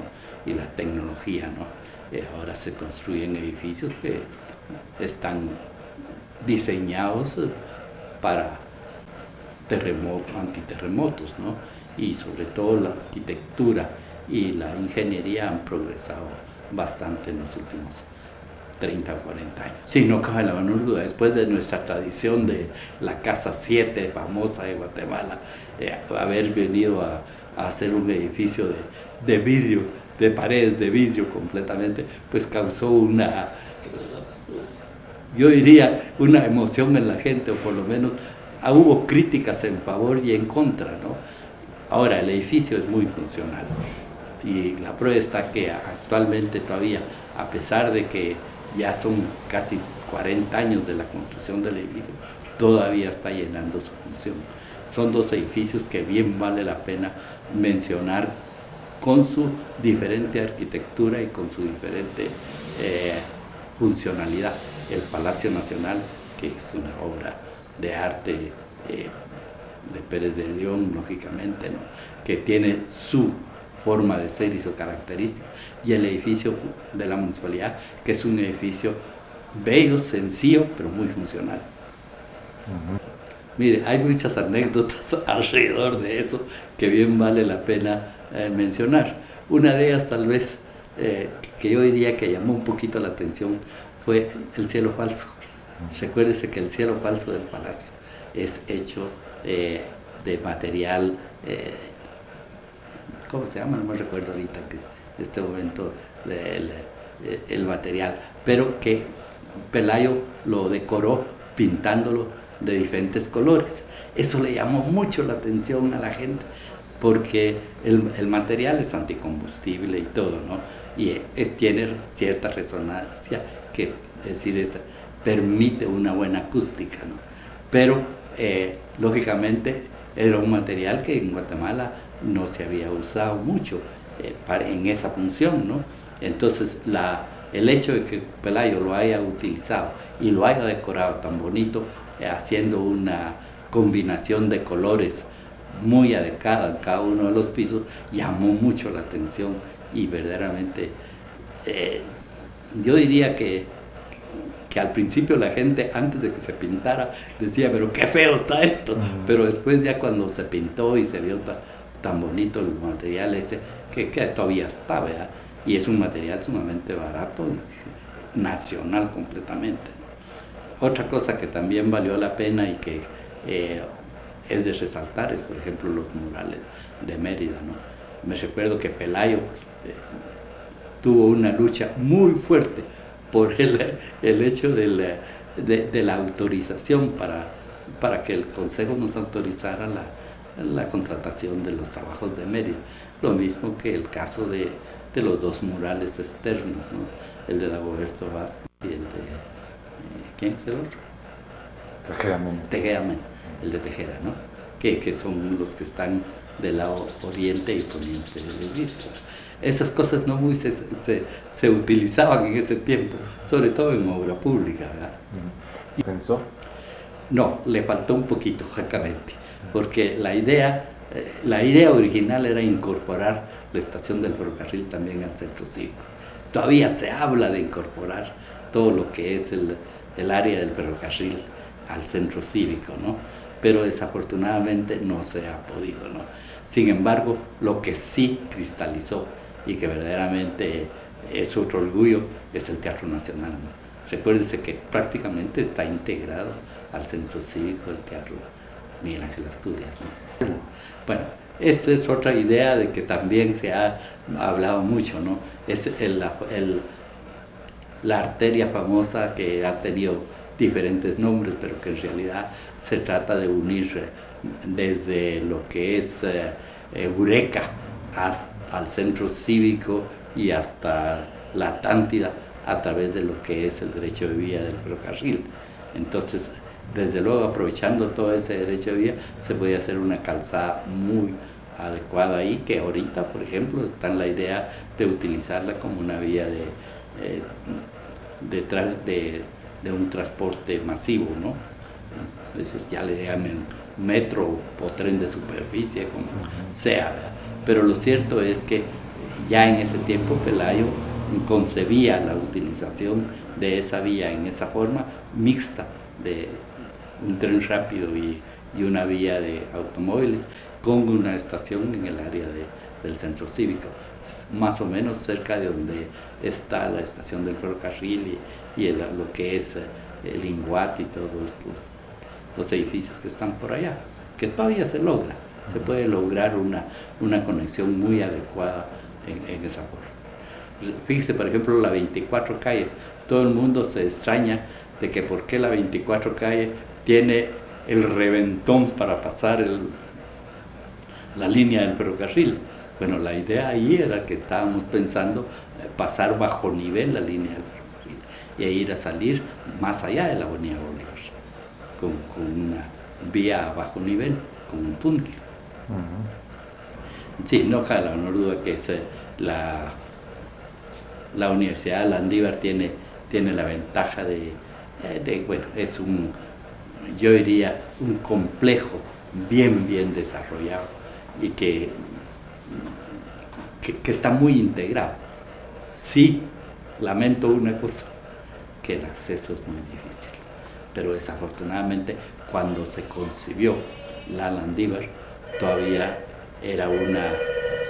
Y la tecnología, ¿no? Ahora se construyen edificios que están diseñados para antiterremotos, ¿no? Y sobre todo la arquitectura y la ingeniería han progresado bastante en los últimos 30 o 40 años. Sí, no cabe la menor duda, después de nuestra tradición de la Casa 7 famosa de Guatemala, haber venido a hacer un edificio de vidrio, de paredes de vidrio completamente, pues causó yo diría, una emoción en la gente, o por lo menos hubo críticas en favor y en contra, ¿no? Ahora, el edificio es muy funcional, y la prueba está que actualmente todavía, a pesar de que ya son casi 40 años de la construcción del edificio, todavía está llenando su función. Son 2 edificios que bien vale la pena mencionar con su diferente arquitectura y con su diferente funcionalidad. El Palacio Nacional, que es una obra de arte de Pérez de León, lógicamente, ¿no? Que tiene su forma de ser y su característica, y el edificio de la municipalidad, que es un edificio bello, sencillo, pero muy funcional. Mire, hay muchas anécdotas alrededor de eso que bien vale la pena mencionar. Una de ellas, tal vez, que yo diría que llamó un poquito la atención, fue el cielo falso. Recuérdese que el cielo falso del palacio es hecho de material, ¿cómo se llama? No me recuerdo ahorita que en este momento el material, pero que Pelayo lo decoró pintándolo de diferentes colores. Eso le llamó mucho la atención a la gente, porque el material es anticombustible y todo, ¿no? Y tiene cierta resonancia, que es decir, permite una buena acústica, ¿no? Pero lógicamente era un material que en Guatemala no se había usado mucho en esa función, ¿no? Entonces el hecho de que Pelayo lo haya utilizado y lo haya decorado tan bonito, haciendo una combinación de colores muy adecuada en cada uno de los pisos, llamó mucho la atención, y verdaderamente yo diría que al principio la gente, antes de que se pintara, decía, pero qué feo está esto. Pero después ya cuando se pintó y se vio tan bonito el material ese, que todavía está, ¿verdad? Y es un material sumamente barato, nacional completamente, ¿no? Otra cosa que también valió la pena y que es de resaltar es, por ejemplo, los murales de Mérida, ¿no? Me recuerdo que Pelayo tuvo una lucha muy fuerte por el hecho de la autorización para que el Consejo nos autorizara la contratación de los trabajos de Mérida. Lo mismo que el caso de los dos murales externos, ¿no? El de Dagoberto Vázquez y el de... ¿quién es el otro? Tejeda Mena, el de Tejeda, ¿no? Que son los que están del lado oriente y poniente del edificio. Esas cosas no muy se utilizaban en ese tiempo, sobre todo en obra pública, ¿verdad? ¿Pensó? No, le faltó un poquito, francamente, porque la idea original era incorporar la estación del ferrocarril también al centro cívico. Todavía se habla de incorporar todo lo que es el área del ferrocarril al centro cívico, ¿no? Pero desafortunadamente no se ha podido, ¿no? Sin embargo, lo que sí cristalizó y que verdaderamente es otro orgullo es el Teatro Nacional, ¿no? Recuérdese que prácticamente está integrado al centro cívico del Teatro Miguel Ángel Asturias, ¿no? Bueno, esta es otra idea de que también se ha hablado mucho, ¿no? Es la arteria famosa que ha tenido diferentes nombres, pero que en realidad se trata de unir desde lo que es Eureka al centro cívico y hasta la Atlántida a través de lo que es el derecho de vía del ferrocarril. Entonces, desde luego, aprovechando todo ese derecho de vía, se puede hacer una calzada muy adecuada ahí, que ahorita, por ejemplo, está en la idea de utilizarla como una vía de un transporte masivo, ¿no? Es decir, ya le llamen metro o tren de superficie, como sea, ¿verdad? Pero lo cierto es que ya en ese tiempo Pelayo concebía la utilización de esa vía en esa forma mixta de un tren rápido y una vía de automóviles con una estación en el área del centro cívico, más o menos cerca de donde está la estación del ferrocarril y lo que es el Inguat y todos los edificios que están por allá, que todavía se logra, se puede lograr una conexión muy adecuada en esa forma. Pues, fíjese, por ejemplo, la 24 calle, todo el mundo se extraña de que por qué la 24 calle tiene el reventón para pasar la línea del ferrocarril. Bueno, la idea ahí era que estábamos pensando pasar bajo nivel la línea del ferrocarril y ir a salir más allá de la avenida Bolívar, con una vía a bajo nivel, con un túnel. Sí, no cabe la menor duda que la Universidad de Landívar tiene la ventaja bueno, es yo diría, un complejo bien desarrollado y que está muy integrado. Sí, lamento una cosa, que el acceso es muy difícil, pero desafortunadamente cuando se concibió la Landívar todavía era una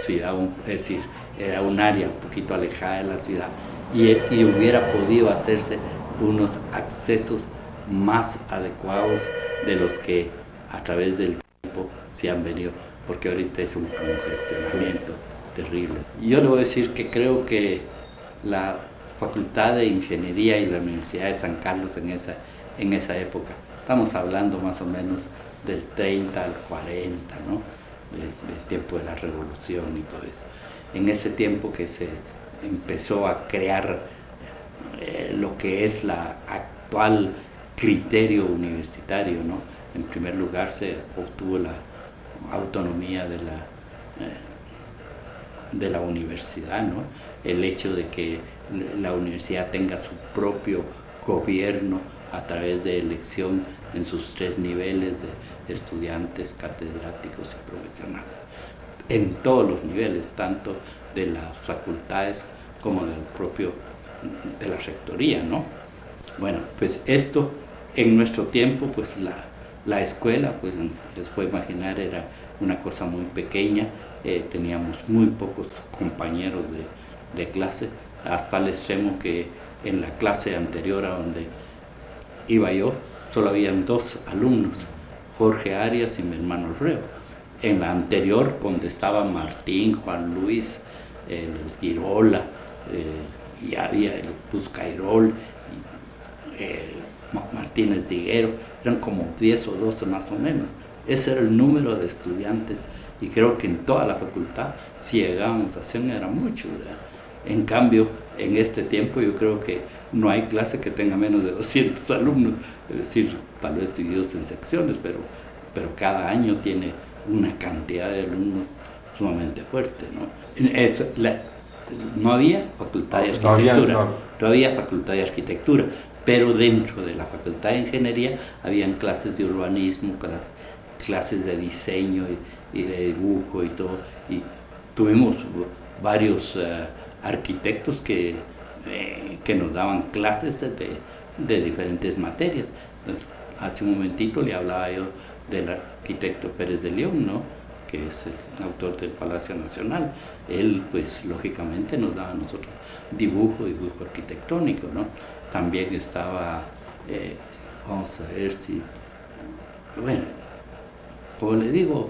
ciudad, es decir, era un área un poquito alejada de la ciudad y hubiera podido hacerse unos accesos más adecuados de los que a través del tiempo se han venido, porque ahorita es un congestionamiento terrible. Y yo le voy a decir que creo que la Facultad de Ingeniería y la Universidad de San Carlos en esa época, estamos hablando más o menos del 30 al 40, ¿no? Del tiempo de la Revolución y todo eso. En ese tiempo que se empezó a crear lo que es la actual criterio universitario, ¿no? En primer lugar se obtuvo la autonomía de la universidad, ¿no? El hecho de que la universidad tenga su propio gobierno a través de elección en sus 3 niveles de estudiantes, catedráticos y profesionales, en todos los niveles, tanto de las facultades como de la rectoría, ¿no? Bueno, pues esto en nuestro tiempo, pues la escuela, pues les puedo imaginar, era una cosa muy pequeña, teníamos muy pocos compañeros de clase, hasta el extremo que en la clase anterior a donde iba yo, solo habían 2 alumnos, Jorge Arias y mi hermano Reo. En la anterior, donde estaban Martín, Juan Luis, los Girola, y había el Puscairol, Martínez Diguero, eran como 10 o 12 más o menos. Ese era el número de estudiantes, y creo que en toda la facultad, si llegábamos a 100, era mucho, ¿verdad? En cambio, en este tiempo yo creo que no hay clase que tenga menos de 200 alumnos, es decir, tal vez divididos en secciones, pero cada año tiene una cantidad de alumnos sumamente fuerte, ¿no? No había facultad de arquitectura, no había facultad de arquitectura, pero dentro de la facultad de ingeniería habían clases de urbanismo, clases de diseño y de dibujo y todo, y tuvimos varios arquitectos que nos daban clases de diferentes materias. Hace un momentito le hablaba yo del arquitecto Pérez de León, ¿no?, que es el autor del Palacio Nacional. Él, pues, lógicamente nos daba a nosotros dibujo arquitectónico, ¿no? También estaba, vamos a ver si, bueno, como le digo,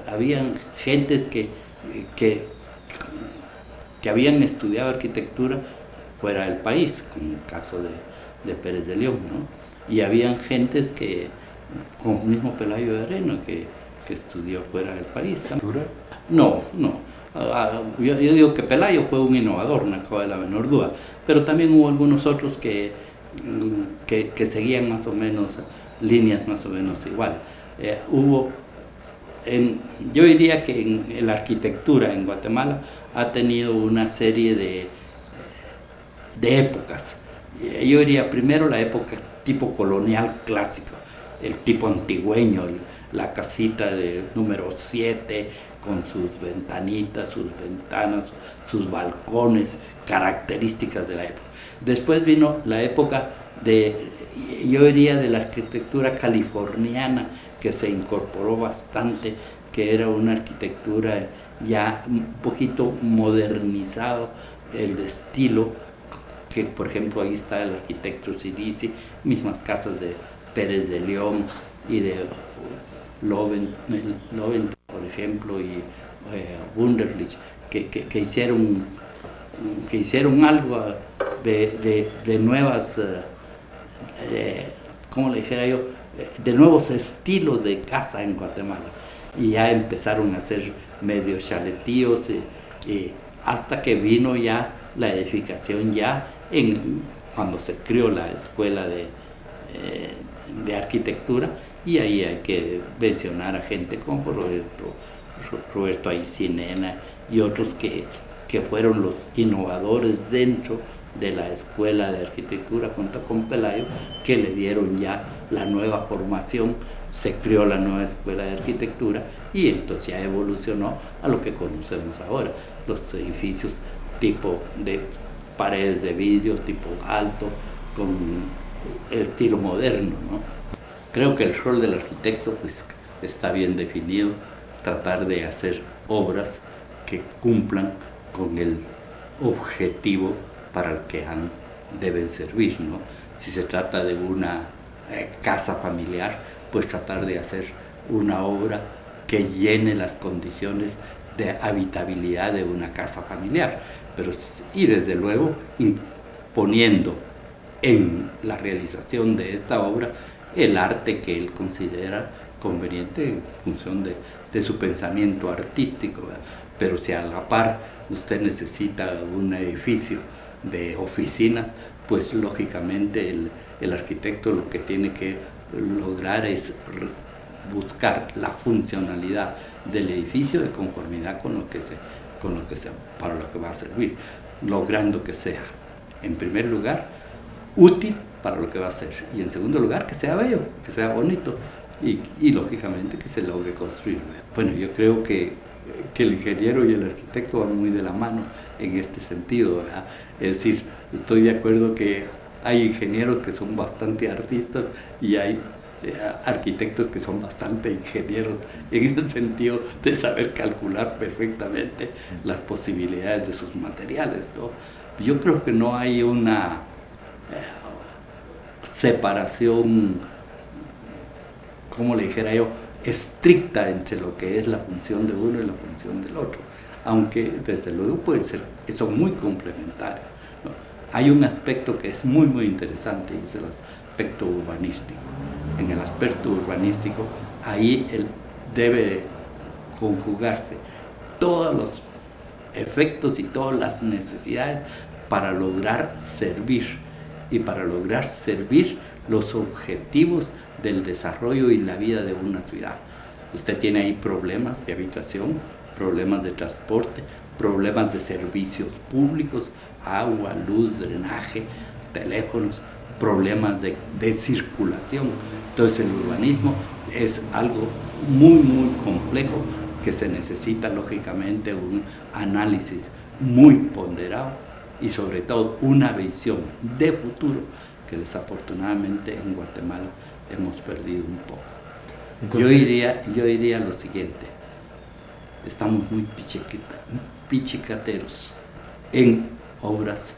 habían gentes que habían estudiado arquitectura fuera del país, como el caso de Pérez de León, ¿no? Y habían gentes como el mismo Pelayo de Arena, que estudió fuera del país también. No. Yo digo que Pelayo fue un innovador, no cabe la menor duda, pero también hubo algunos otros que seguían más o menos líneas más o menos igual. Yo diría que en la arquitectura en Guatemala ha tenido una serie de épocas. Yo diría primero la época tipo colonial clásico, el tipo antigüeño, la casita de número 7 con sus ventanitas, sus ventanas, sus balcones, características de la época. Después vino la época yo diría de la arquitectura californiana, que se incorporó bastante, que era una arquitectura ya un poquito modernizado, el estilo, que por ejemplo ahí está el arquitecto Sirisi, mismas casas de Pérez de León y de Loven, por ejemplo, y Wunderlich, que hicieron algo de nuevas, ¿cómo le dijera yo?, de nuevos estilos de casa en Guatemala, y ya empezaron a hacer medio chaletíos, hasta que vino ya la edificación cuando se creó la escuela de arquitectura, y ahí hay que mencionar a gente como Roberto Aycinena y otros que fueron los innovadores dentro de la escuela de arquitectura junto con Pelayo, que le dieron ya la nueva formación, se creó la nueva escuela de arquitectura, y entonces ya evolucionó a lo que conocemos ahora, los edificios tipo de paredes de vidrio, tipo alto, con el estilo moderno, ¿no? Creo que el rol del arquitecto, pues, está bien definido, tratar de hacer obras que cumplan con el objetivo para el que deben servir, ¿no? Si se trata de una casa familiar, pues tratar de hacer una obra que llene las condiciones de habitabilidad de una casa familiar, y desde luego imponiendo en la realización de esta obra el arte que él considera conveniente en función de su pensamiento artístico, ¿verdad? Pero si a la par usted necesita un edificio de oficinas, pues lógicamente el arquitecto lo que tiene que lograr es buscar la funcionalidad del edificio de conformidad con lo que para lo que va a servir, logrando que sea, en primer lugar, útil para lo que va a hacer, y en segundo lugar, que sea bello, que sea bonito, y lógicamente que se logre construir. Bueno, yo creo que que el ingeniero y el arquitecto van muy de la mano en este sentido, ¿verdad? Es decir, estoy de acuerdo que hay ingenieros que son bastante artistas y hay arquitectos que son bastante ingenieros en el sentido de saber calcular perfectamente las posibilidades de sus materiales, ¿no? Yo creo que no hay una separación, como le dijera yo, estricta entre lo que es la función de uno y la función del otro, aunque desde luego pueden ser, son muy complementarios, ¿no? Hay un aspecto que es muy muy interesante y es el aspecto urbanístico. En el aspecto urbanístico, ahí debe conjugarse todos los efectos y todas las necesidades para lograr servir, y para lograr servir los objetivos del desarrollo y la vida de una ciudad. Usted tiene ahí problemas de habitación, problemas de transporte, problemas de servicios públicos, agua, luz, drenaje, teléfonos, problemas de circulación. Entonces el urbanismo es algo muy muy complejo que se necesita lógicamente un análisis muy ponderado y sobre todo una visión de futuro que desafortunadamente en Guatemala hemos perdido un poco. Entonces, yo diría lo siguiente: estamos muy pichicateros en obras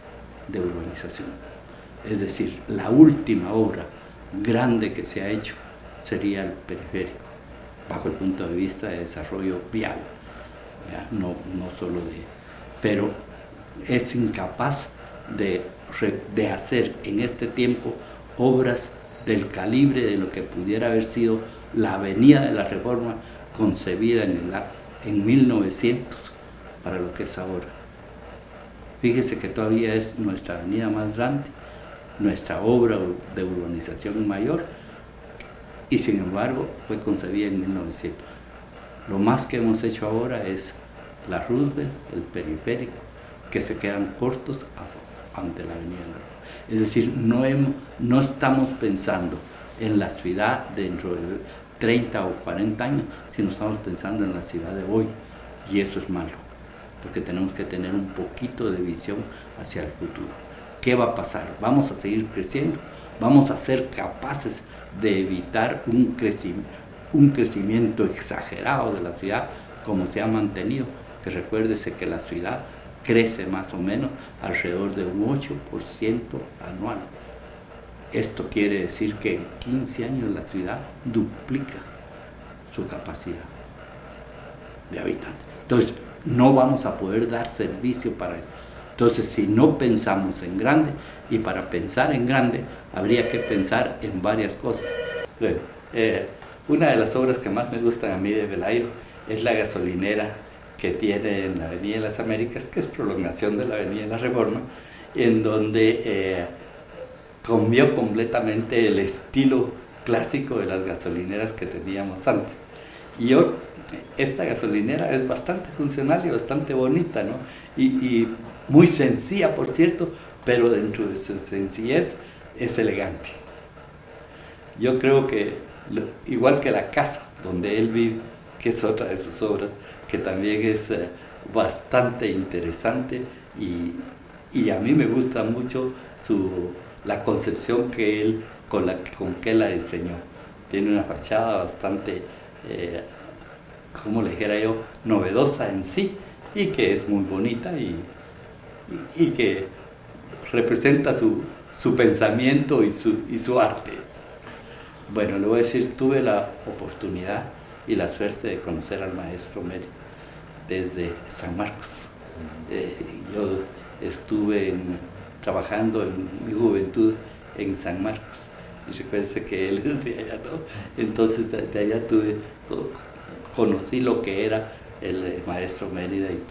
de urbanización. Es decir, la última obra grande que se ha hecho sería el periférico, bajo el punto de vista de desarrollo vial, no solo de... Pero es incapaz de hacer en este tiempo obras del calibre de lo que pudiera haber sido la Avenida de la Reforma concebida en 1900 para lo que es ahora. Fíjese que todavía es nuestra avenida más grande, nuestra obra de urbanización mayor, y sin embargo fue concebida en 1900. Lo más que hemos hecho ahora es la Roosevelt, el periférico, que se quedan cortos ante la avenida. Es decir, no estamos pensando en la ciudad dentro de 30 o 40 años, sino estamos pensando en la ciudad de hoy, y eso es malo, porque tenemos que tener un poquito de visión hacia el futuro. ¿Qué va a pasar? ¿Vamos a seguir creciendo? ¿Vamos a ser capaces de evitar un crecimiento exagerado de la ciudad como se ha mantenido? Que recuérdese que la ciudad crece más o menos alrededor de un 8% anual. Esto quiere decir que en 15 años la ciudad duplica su capacidad de habitantes. Entonces, no vamos a poder dar servicio para eso. Entonces, si no pensamos en grande, y para pensar en grande habría que pensar en varias cosas. Bueno, una de las obras que más me gustan a mí de Velayo es la gasolinera que tiene en la Avenida de las Américas, que es prolongación de la Avenida de la Reforma, en donde cambió completamente el estilo clásico de las gasolineras que teníamos antes. Y esta gasolinera es bastante funcional y bastante bonita, ¿no? Y muy sencilla, por cierto, pero dentro de su sencillez es elegante. Yo creo que, igual que la casa donde él vive, que es otra de sus obras, que también es bastante interesante, y a mí me gusta mucho la concepción que él, con que la diseñó. Tiene una fachada bastante, como le dijera yo, novedosa en sí, y que es muy bonita y que representa su pensamiento y su arte. Bueno, le voy a decir, tuve la oportunidad y la suerte de conocer al maestro Mérida desde San Marcos. Yo estuve trabajando en mi juventud en San Marcos, y recuerde que él es de allá, ¿no? Entonces de allá conocí lo que era el maestro Mérida, y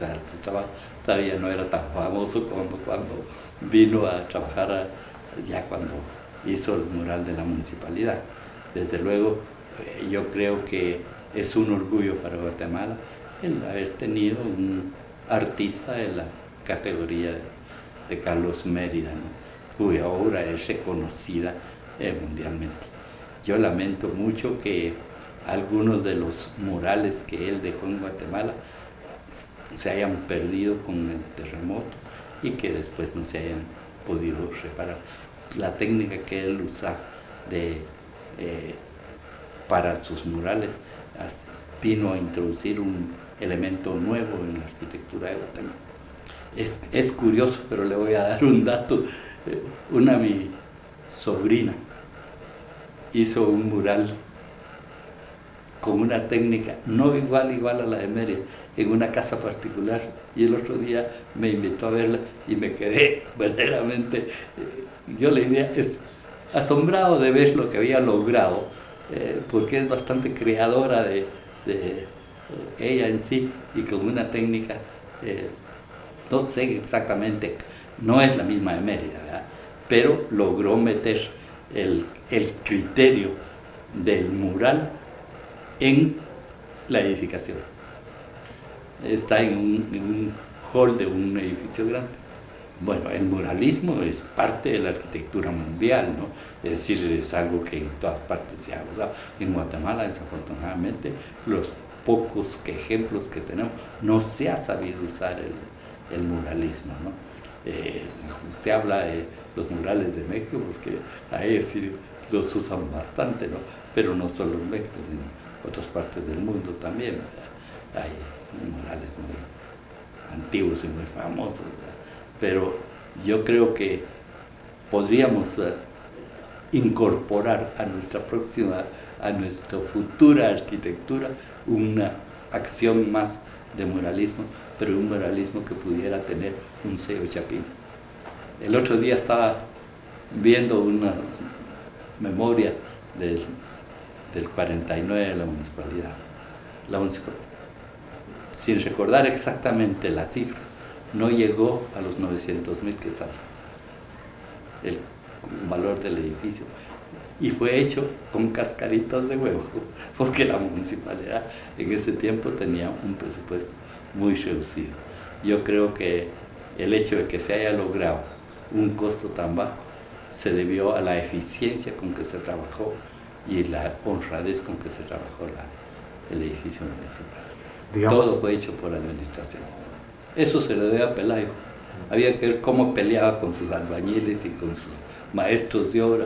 todavía no era tan famoso como cuando vino a trabajar ya cuando hizo el mural de la municipalidad. Desde luego, yo creo que es un orgullo para Guatemala el haber tenido un artista de la categoría de Carlos Mérida, ¿no? Cuya obra es reconocida mundialmente. Yo lamento mucho que algunos de los murales que él dejó en Guatemala se hayan perdido con el terremoto y que después no se hayan podido reparar. La técnica que él usa para sus murales vino a introducir un elemento nuevo en la arquitectura de Guatemala. Es curioso, pero le voy a dar un dato. Mi sobrina hizo un mural con una técnica no igual a la de Mérida, en una casa particular, y el otro día me invitó a verla y me quedé verdaderamente, yo le diría, asombrado de ver lo que había logrado, porque es bastante creadora de ella en sí, y con una técnica, no sé exactamente, no es la misma de Mérida, ¿verdad? Pero logró meter el criterio del mural en la edificación. Está en un hall de un edificio grande. Bueno, el muralismo es parte de la arquitectura mundial, ¿no? Es decir, es algo que en todas partes se ha usado. En Guatemala, desafortunadamente, los pocos ejemplos que tenemos, no se ha sabido usar el muralismo, ¿no? Usted habla de los murales de México, porque ahí sí los usan bastante, ¿no? Pero no solo en México, sino en otras partes del mundo también, ¿verdad? Hay murales muy antiguos y muy famosos, ¿verdad? Pero yo creo que podríamos incorporar a nuestra futura arquitectura una acción más de muralismo, pero un muralismo que pudiera tener un sello chapín. El otro día estaba viendo una memoria del 49 de la municipalidad. Sin recordar exactamente la cifra, no llegó a los 900,000 quetzales el valor del edificio, y fue hecho con cascaritas de huevo, porque la municipalidad en ese tiempo tenía un presupuesto muy reducido. Yo creo que el hecho de que se haya logrado un costo tan bajo se debió a la eficiencia con que se trabajó y la honradez con que se trabajó el edificio municipal. Todo fue hecho por la administración. Eso se lo debe a Pelayo. Había que ver cómo peleaba con sus albañiles y con sus maestros de obra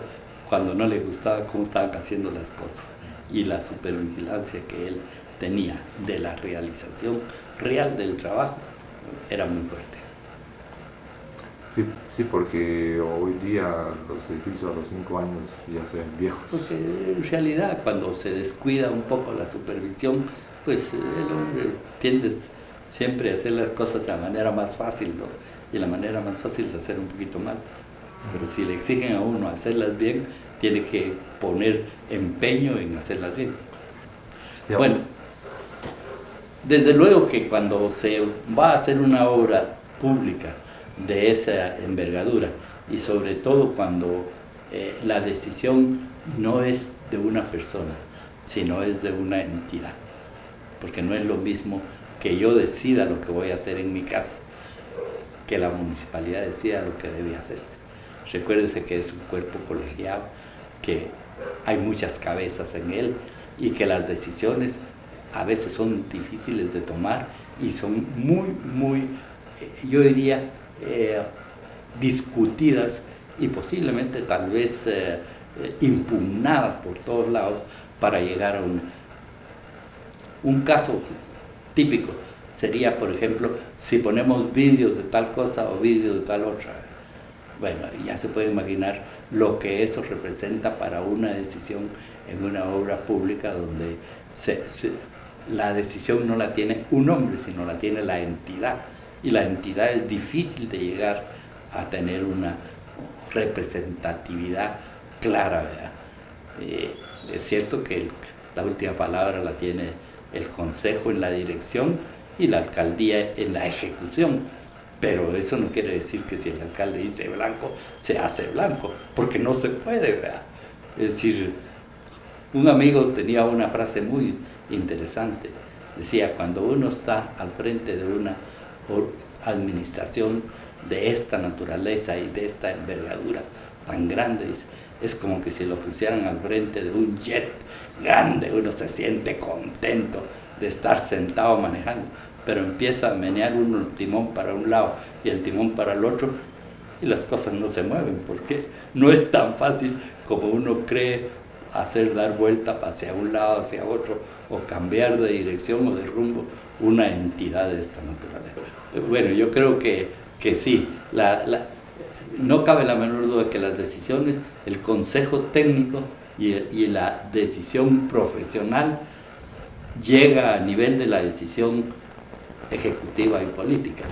cuando no le gustaba cómo estaban haciendo las cosas, y la supervigilancia que él tenía de la realización real del trabajo era muy fuerte. Sí, porque hoy día los edificios a los 5 años ya se ven viejos. Porque en realidad cuando se descuida un poco la supervisión, pues el hombre tiende siempre a hacer las cosas de la manera más fácil, ¿no? Y la manera más fácil es hacer un poquito mal. Pero si le exigen a uno hacerlas bien, tiene que poner empeño en hacerlas bien. Bueno, desde luego que cuando se va a hacer una obra pública de esa envergadura, y sobre todo cuando la decisión no es de una persona, sino es de una entidad, porque no es lo mismo que yo decida lo que voy a hacer en mi casa, que la municipalidad decida lo que debe hacerse. Recuérdense que es un cuerpo colegiado, que hay muchas cabezas en él y que las decisiones a veces son difíciles de tomar y son muy, yo diría, discutidas y posiblemente tal vez impugnadas por todos lados para llegar a un caso típico. Sería, por ejemplo, si ponemos vidrios de tal cosa o vidrios de tal otra. Bueno, ya se puede imaginar lo que eso representa para una decisión en una obra pública donde la decisión no la tiene un hombre, sino la tiene la entidad. Y la entidad es difícil de llegar a tener una representatividad clara, ¿verdad? Es cierto que la última palabra la tiene el consejo en la dirección y la alcaldía en la ejecución, pero eso no quiere decir que si el alcalde dice blanco, se hace blanco, porque no se puede, ¿verdad? Es decir, un amigo tenía una frase muy interesante, decía: cuando uno está al frente de una administración de esta naturaleza y de esta envergadura tan grande, es como que si lo pusieran al frente de un jet grande, uno se siente contento de estar sentado manejando, pero empieza a menear uno el timón para un lado y el timón para el otro, y las cosas no se mueven, porque no es tan fácil como uno cree hacer dar vuelta hacia un lado, hacia otro, o cambiar de dirección o de rumbo una entidad de esta naturaleza. Bueno, yo creo que sí, no cabe la menor duda que las decisiones, el consejo técnico y la decisión profesional llega a nivel de la decisión ejecutiva y política.